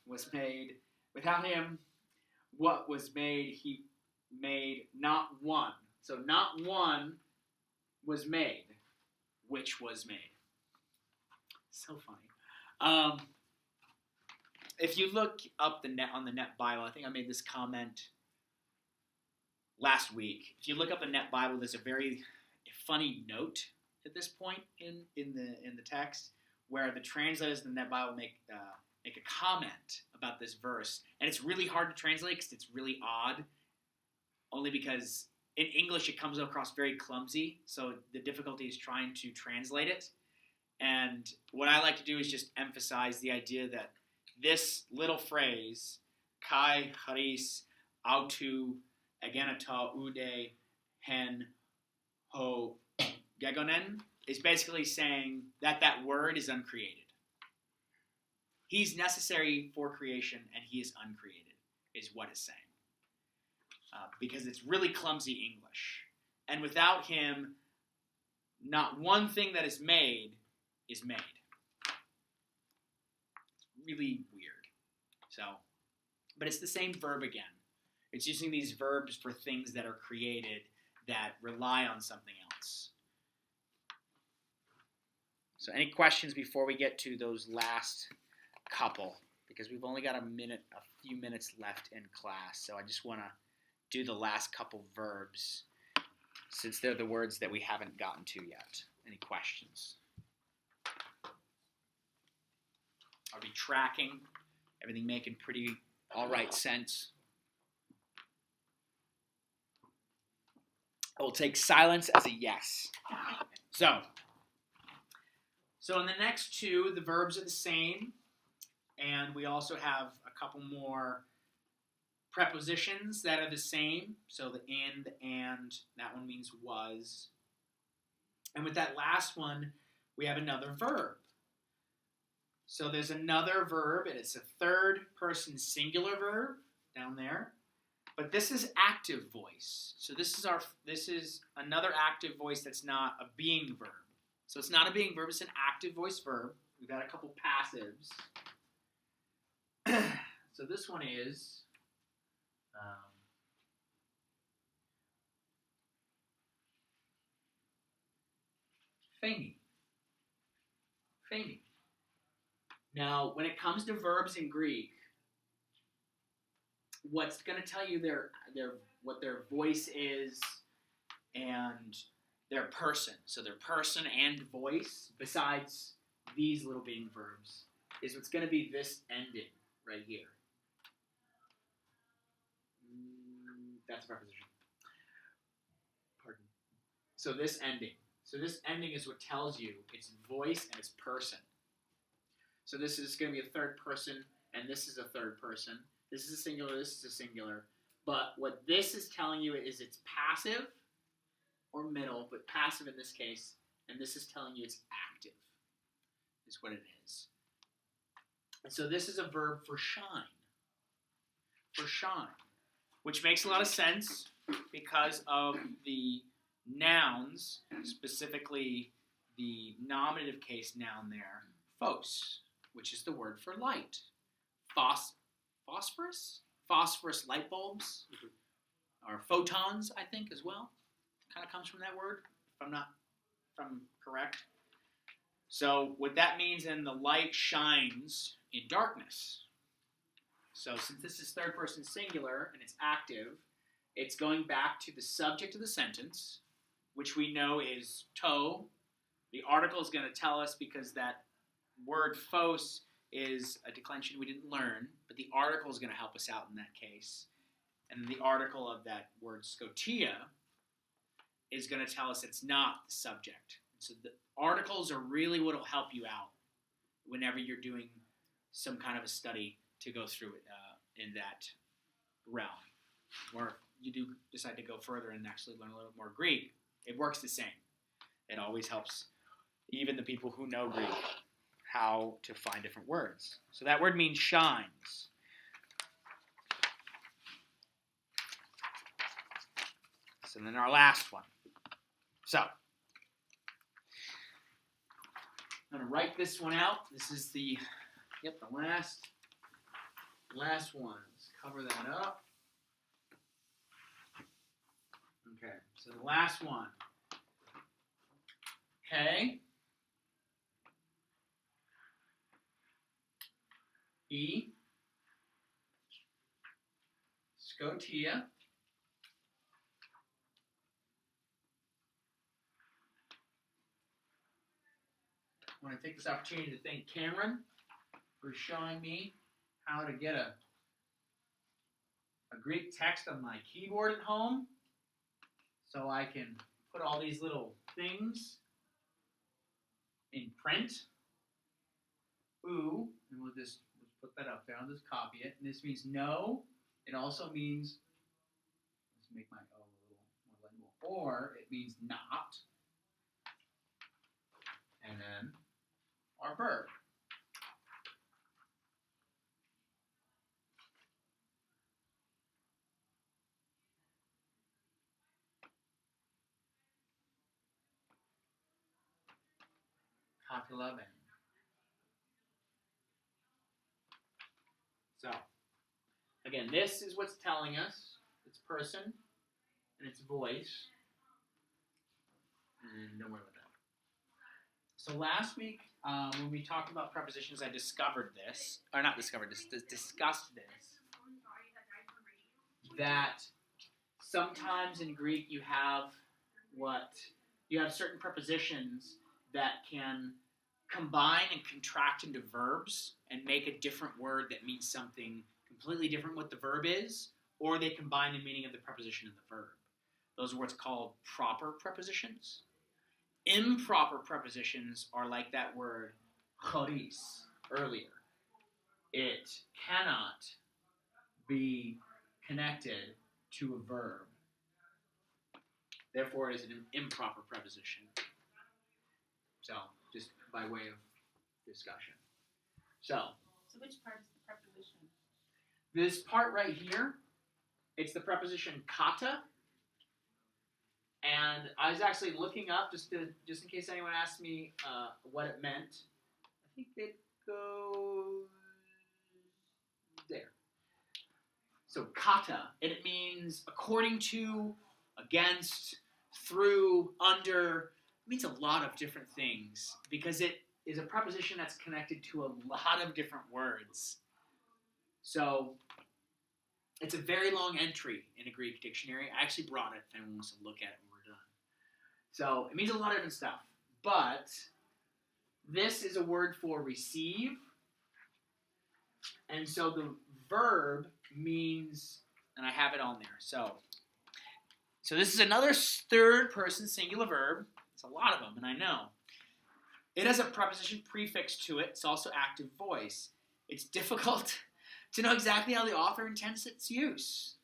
was made. Without him, what was made? He made not one. So not one was made, which was made. So funny. If you look up on the Net Bible, I think I made this comment last week. If you look up the Net Bible, there's a very funny note at this point in the text where the translators in the Net Bible make a comment about this verse, and it's really hard to translate because it's really odd. Only because in English it comes across very clumsy, so the difficulty is trying to translate it. And what I like to do is just emphasize the idea that this little phrase, kai, charis, autu, agenata, ude, hen, ho, gegonen, is basically saying that word is uncreated. He's necessary for creation, and he is uncreated, is what it's saying. Because it's really clumsy English. And without him, not one thing that is made is made. It's really weird. But it's the same verb again. It's using these verbs for things that are created that rely on something else. So any questions before we get to those last couple? Because we've only got a few minutes left in class. So I just want to do the last couple verbs since they're the words that we haven't gotten to yet. Any questions? Are we tracking? Everything making pretty all right sense? I will take silence as a yes. So, So in the next two, the verbs are the same, and we also have a couple more prepositions that are the same. So the in, the and, that one means was. And with that last one, we have another verb. So there's another verb, and it's a third person singular verb down there. But this is active voice. So this is another active voice that's not a being verb. So it's not a being verb, it's an active voice verb. We've got a couple passives. So this one is Phony. Phony. Now, when it comes to verbs in Greek, what's going to tell you what their voice is and their person, so their person and voice, besides these little being verbs, is what's going to be this ending right here. That's a preposition. Pardon. So this ending is what tells you its voice and its person. So this is going to be a third person, and this is a third person. This is a singular, this is a singular. But what this is telling you is it's passive, or middle, but passive in this case, and this is telling you it's active, is what it is. And so this is a verb for shine. For shine. Which makes a lot of sense because of the nouns, specifically the nominative case noun there, phos, which is the word for light. Phosphorus? Phosphorus light bulbs, or photons, I think, as well. Kind of comes from that word, if I'm correct. So what that means, then, the light shines in darkness. So since this is third person singular and it's active, it's going back to the subject of the sentence, which we know is to. The article is going to tell us because that word phos is a declension we didn't learn, but the article is going to help us out in that case. And the article of that word scotia is going to tell us it's not the subject. So the articles are really what will help you out whenever you're doing some kind of a study to go through it in that realm. Or if you do decide to go further and actually learn a little more Greek, it works the same. It always helps even the people who know Greek how to find different words. So that word means shines. So then our last one. So, I'm going to write this one out. This is the last one. Let's cover that up. Okay, so the last one. Okay. E. Scotia. I want to take this opportunity to thank Cameron for showing me how to get a Greek text on my keyboard at home so I can put all these little things in print. Ooh, and let's put that up there. I'll just copy it. And this means no. It also means, let's make my O a little more legible. Or it means not. And then our verb. Kata 11. So, again, this is what's telling us its person and its voice. And don't worry about that. So last week, when we talked about prepositions, I discovered this, or not discovered this, discussed this, that sometimes in Greek you have certain prepositions that can combine and contract into verbs and make a different word that means something completely different what the verb is, or they combine the meaning of the preposition and the verb. Those are what's called proper prepositions. Improper prepositions are like that word choris earlier. It cannot be connected to a verb. Therefore, it is an improper preposition. So, just by way of discussion. So which part is the preposition? this part right here, it's the preposition kata. And I was actually looking up just in case anyone asked me what it meant. I think it goes there. So kata, and it means according to, against, through, under. It means a lot of different things because it is a preposition that's connected to a lot of different words. So it's a very long entry in a Greek dictionary. I actually brought it if anyone wants to look at it when we're done. So it means a lot of different stuff. But this is a word for receive. And so the verb means, and I have it on there. So this is another third person singular verb. It's a lot of them, and I know. It has a preposition prefix to it. It's also active voice. It's difficult to know exactly how the author intends its use.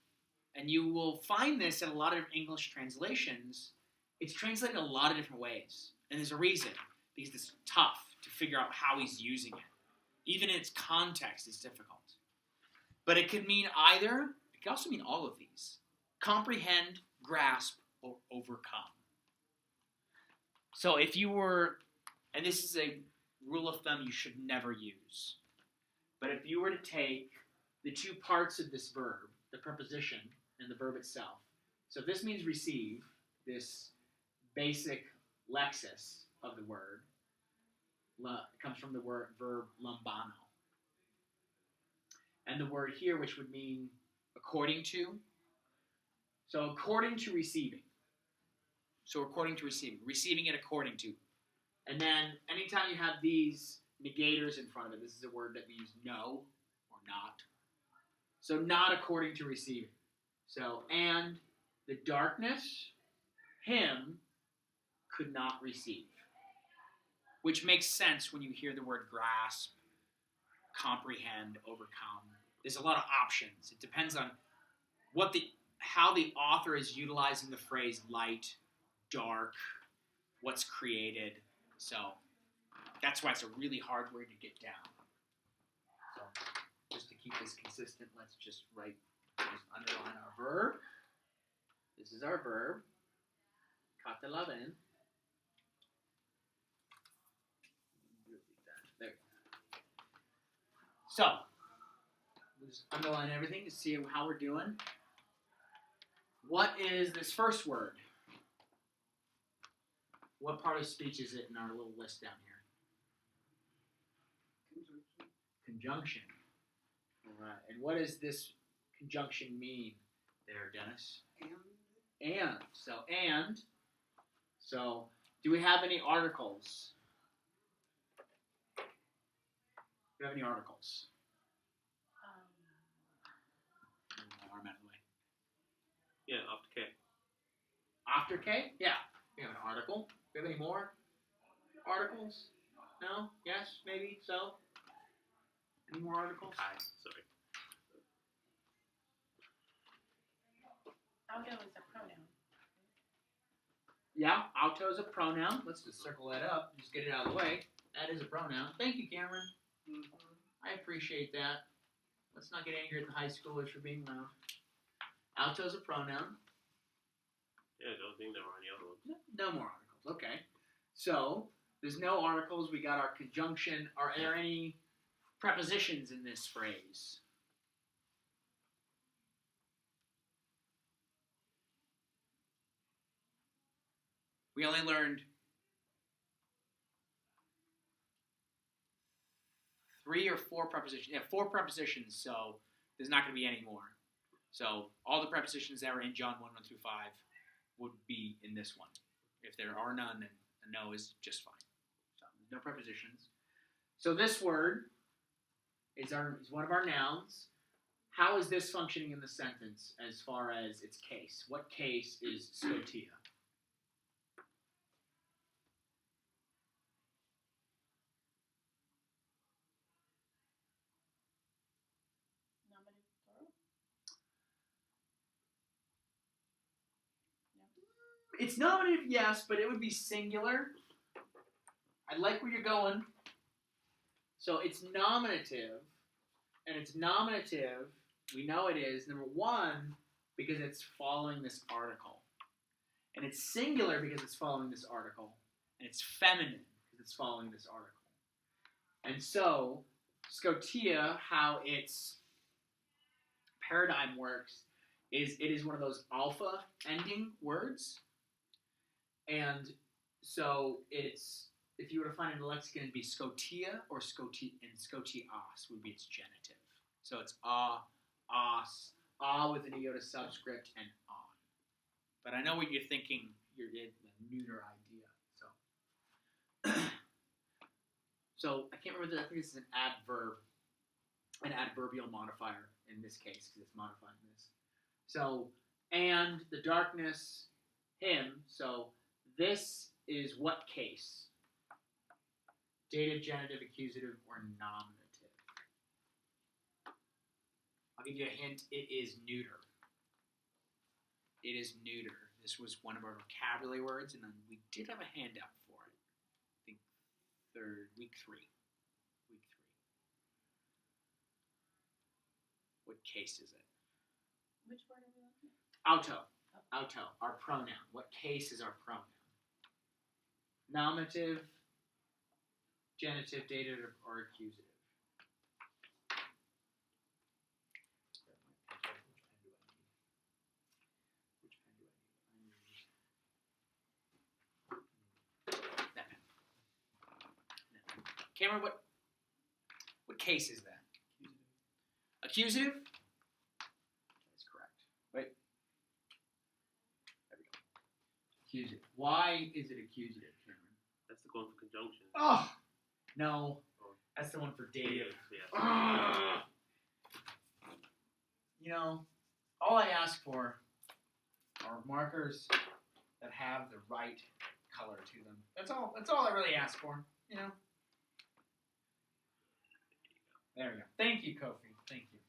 And you will find this in a lot of English translations. It's translated a lot of different ways. And there's a reason, because it's tough to figure out how he's using it. Even in its context, it's difficult. But it could mean either, it could also mean all of these. Comprehend, grasp, or overcome. So if you were, and this is a rule of thumb you should never use, but if you were to take the two parts of this verb, the preposition and the verb itself, so this means receive, this basic lexis of the word, comes from the verb lambano. And the word here, which would mean according to, so according to receiving. So according to receiving it according to. And then anytime you have these negators in front of it, this is a word that means no or not. So not according to receiving. So, and the darkness, him, could not receive. Which makes sense when you hear the word grasp, comprehend, overcome. There's a lot of options. It depends on how the author is utilizing the phrase light, dark, what's created. So that's why it's a really hard word to get down. So just to keep this consistent, let's just underline our verb. This is our verb. Kata laven. There. So we'll just underline everything to see how we're doing. What is this first word? What part of speech is it in our little list down here? Conjunction. All right. And what does this conjunction mean there, Dennis? And. So, do we have any articles? Do we have any articles? Arm out of the way. Yeah, after K. After K? Yeah. We have an article. Do we have any more articles? No? Yes? Maybe? So? Any more articles? Kai, sorry. Auto is a pronoun. Yeah, auto is a pronoun. Let's just circle that up. Just get it out of the way. That is a pronoun. Thank you, Cameron. I appreciate that. Let's not get angry at the high schoolers for being loud. Auto is a pronoun. Yeah, I don't think there are any other ones. No more articles. Okay. So, there's no articles. We got our conjunction. Are there any prepositions in this phrase? We only learned 3 or 4 prepositions. Yeah, 4 prepositions, so there's not going to be any more. So all the prepositions that were in John 1, 1 through 5 would be in this one. If there are none, then a no is just fine. So there's no prepositions. So this word is one of our nouns. How is this functioning in the sentence as far as its case? What case is scotia? It's nominative, yes, but it would be singular. I like where you're going. So it's nominative, and it's nominative, we know it is, number one, because it's following this article. And it's singular because it's following this article. And it's feminine because it's following this article. And so, Scotia, how its paradigm works, is it is one of those alpha ending words. And so it's, if you were to find it in the lexicon, it'd be Scotia or Scoti, and Scotias would be its genitive. So it's as, with an iota subscript, and on. But I know what you're thinking, you're the neuter idea. So I can't remember, I think this is an adverb, an adverbial modifier in this case, because it's modifying this. So, and the darkness, him, so this is what case? Dative, genitive, accusative, or nominative? I'll give you a hint, it is neuter. It is neuter. This was one of our vocabulary words, and then we did have a handout for it. I think week three. What case is it? Which word are we looking at? Auto. Auto. Our pronoun. What case is our pronoun? Nominative, genitive, dative, or accusative? Which pen do I need? That pen. Cameron, what case is that? Accusative? That's correct. Wait. There we go. Accusative. Why is it accusative, Cameron? That's the one for conjunction. Oh! No. That's the one for dative. Yeah. You know, all I ask for are markers that have the right color to them. That's all I really ask for, you know? There we go. Thank you, Kofi. Thank you.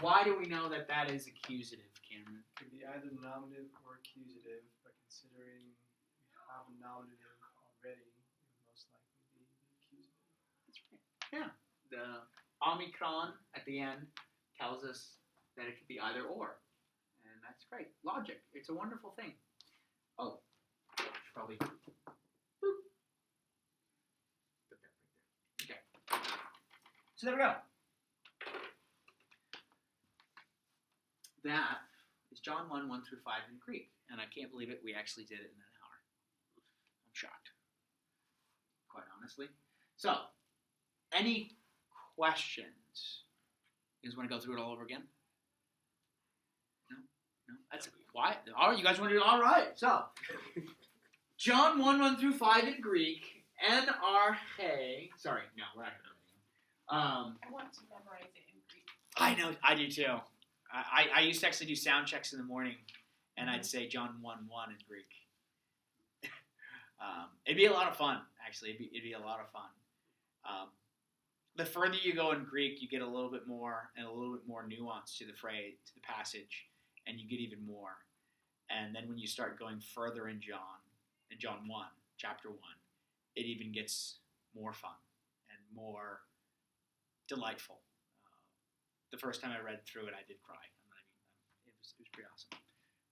Why do we know that that is accusative, Cameron? It could be either nominative or accusative, but considering we have a nominative already, it would most likely be the accusative. That's right. Yeah. The omicron at the end tells us that it could be either or. And that's great. Logic. It's a wonderful thing. Oh. I should probably boop. Put that right there. Okay. So there we go. That is John 1, 1 through 5 in Greek. And I can't believe it. We actually did it in an hour. I'm shocked. Quite honestly. So, any questions? You guys want to go through it all over again? No? That's quiet. All right, you guys want to do it? All right. So, John 1, 1 through 5 in Greek. N-R-H. Sorry, no, we're not going to do it again. I want to memorize it in Greek. I know, I do too. I used to actually do sound checks in the morning, and I'd say John 1, 1 in Greek. It'd be a lot of fun, actually. It'd be a lot of fun. The further you go in Greek, you get a little bit more nuance to the phrase, to the passage, and you get even more. And then when you start going further in John 1, chapter 1, it even gets more fun and more delightful. The first time I read through it, I did cry. It was pretty awesome.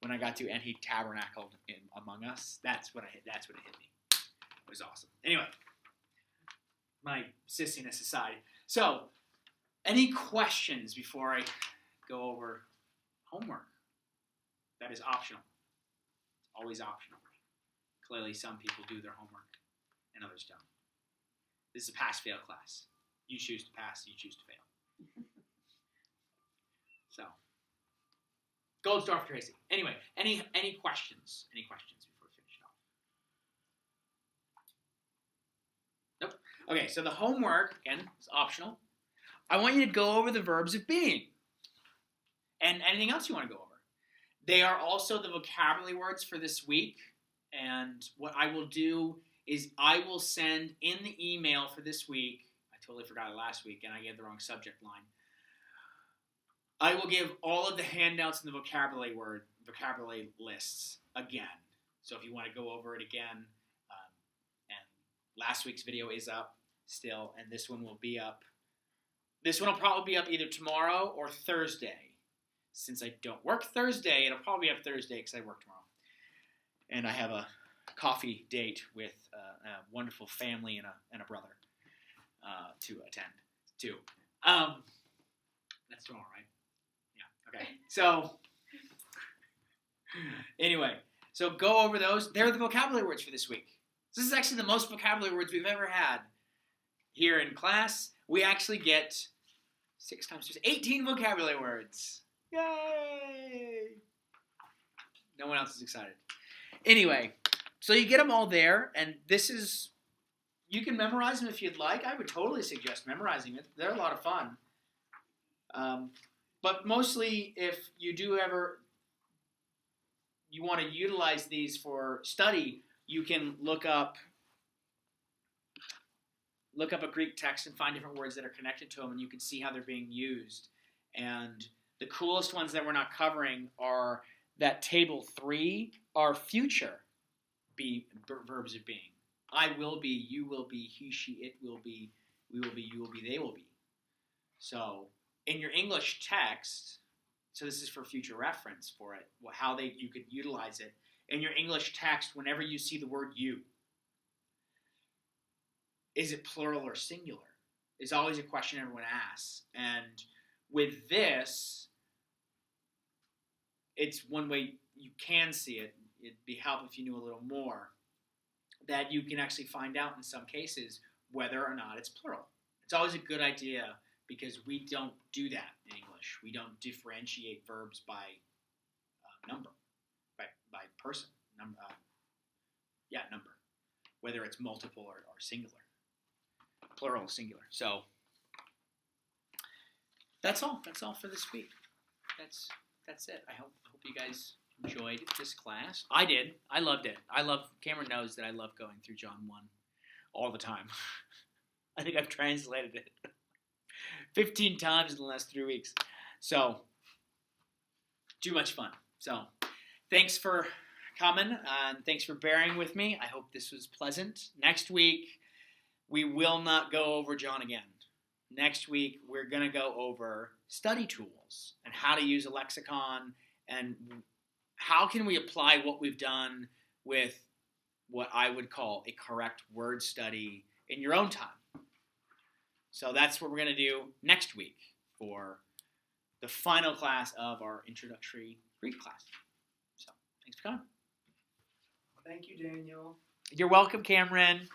When I got to "and he tabernacled among us," that's when it hit me. It was awesome. Anyway, my sissiness aside. So, any questions before I go over homework? That is optional. It's always optional. Clearly, some people do their homework and others don't. This is a pass-fail class. You choose to pass, you choose to fail. So, gold star for Tracy. Anyway, any questions? Any questions before we finish it off? Nope. Okay, so the homework, again, is optional. I want you to go over the verbs of being. And anything else you want to go over. They are also the vocabulary words for this week. And what I will do is I will send in the email for this week. I totally forgot it last week, and I gave the wrong subject line. I will give all of the handouts in the vocabulary lists again. So if you want to go over it again, and last week's video is up still, and this one will be up. This one will probably be up either tomorrow or Thursday. Since I don't work Thursday, it'll probably be up Thursday because I work tomorrow. And I have a coffee date with a wonderful family and a brother to attend to. That's tomorrow, right? Yeah, okay. So, anyway, so go over those. They're the vocabulary words for this week. This is actually the most vocabulary words we've ever had here in class. We actually get 6 times 2, 18 vocabulary words. Yay! No one else is excited. Anyway, so you get them all there, and this is, you can memorize them if you'd like. I would totally suggest memorizing it. They're a lot of fun. But mostly, if you do ever, you want to utilize these for study, you can look up a Greek text and find different words that are connected to them, and you can see how they're being used. And the coolest ones that we're not covering are that table 3 are future verbs of being. I will be, you will be, he, she, it will be, we will be, you will be, they will be. So in your English text, so this is for future reference for it, how you could utilize it. In your English text, whenever you see the word you, is it plural or singular? Is always a question everyone asks. And with this, it's one way you can see it. It'd be helpful if you knew a little more, that you can actually find out in some cases whether or not it's plural. It's always a good idea because we don't do that in English. We don't differentiate verbs by number, by person, number, whether it's multiple or singular, plural, singular. So that's all. That's all for this week. That's it. I hope you guys enjoyed this class. I did. I loved it. Cameron knows that I love going through John 1 all the time. I think I've translated it 15 times in the last 3 weeks. So, too much fun. So, thanks for coming, and thanks for bearing with me. I hope this was pleasant. Next week, we will not go over John again. Next week, we're going to go over study tools and how to use a lexicon and how can we apply what we've done with what I would call a correct word study in your own time. So that's what we're going to do next week for the final class of our introductory Greek class. So thanks for coming. Thank you, Daniel. You're welcome, Cameron.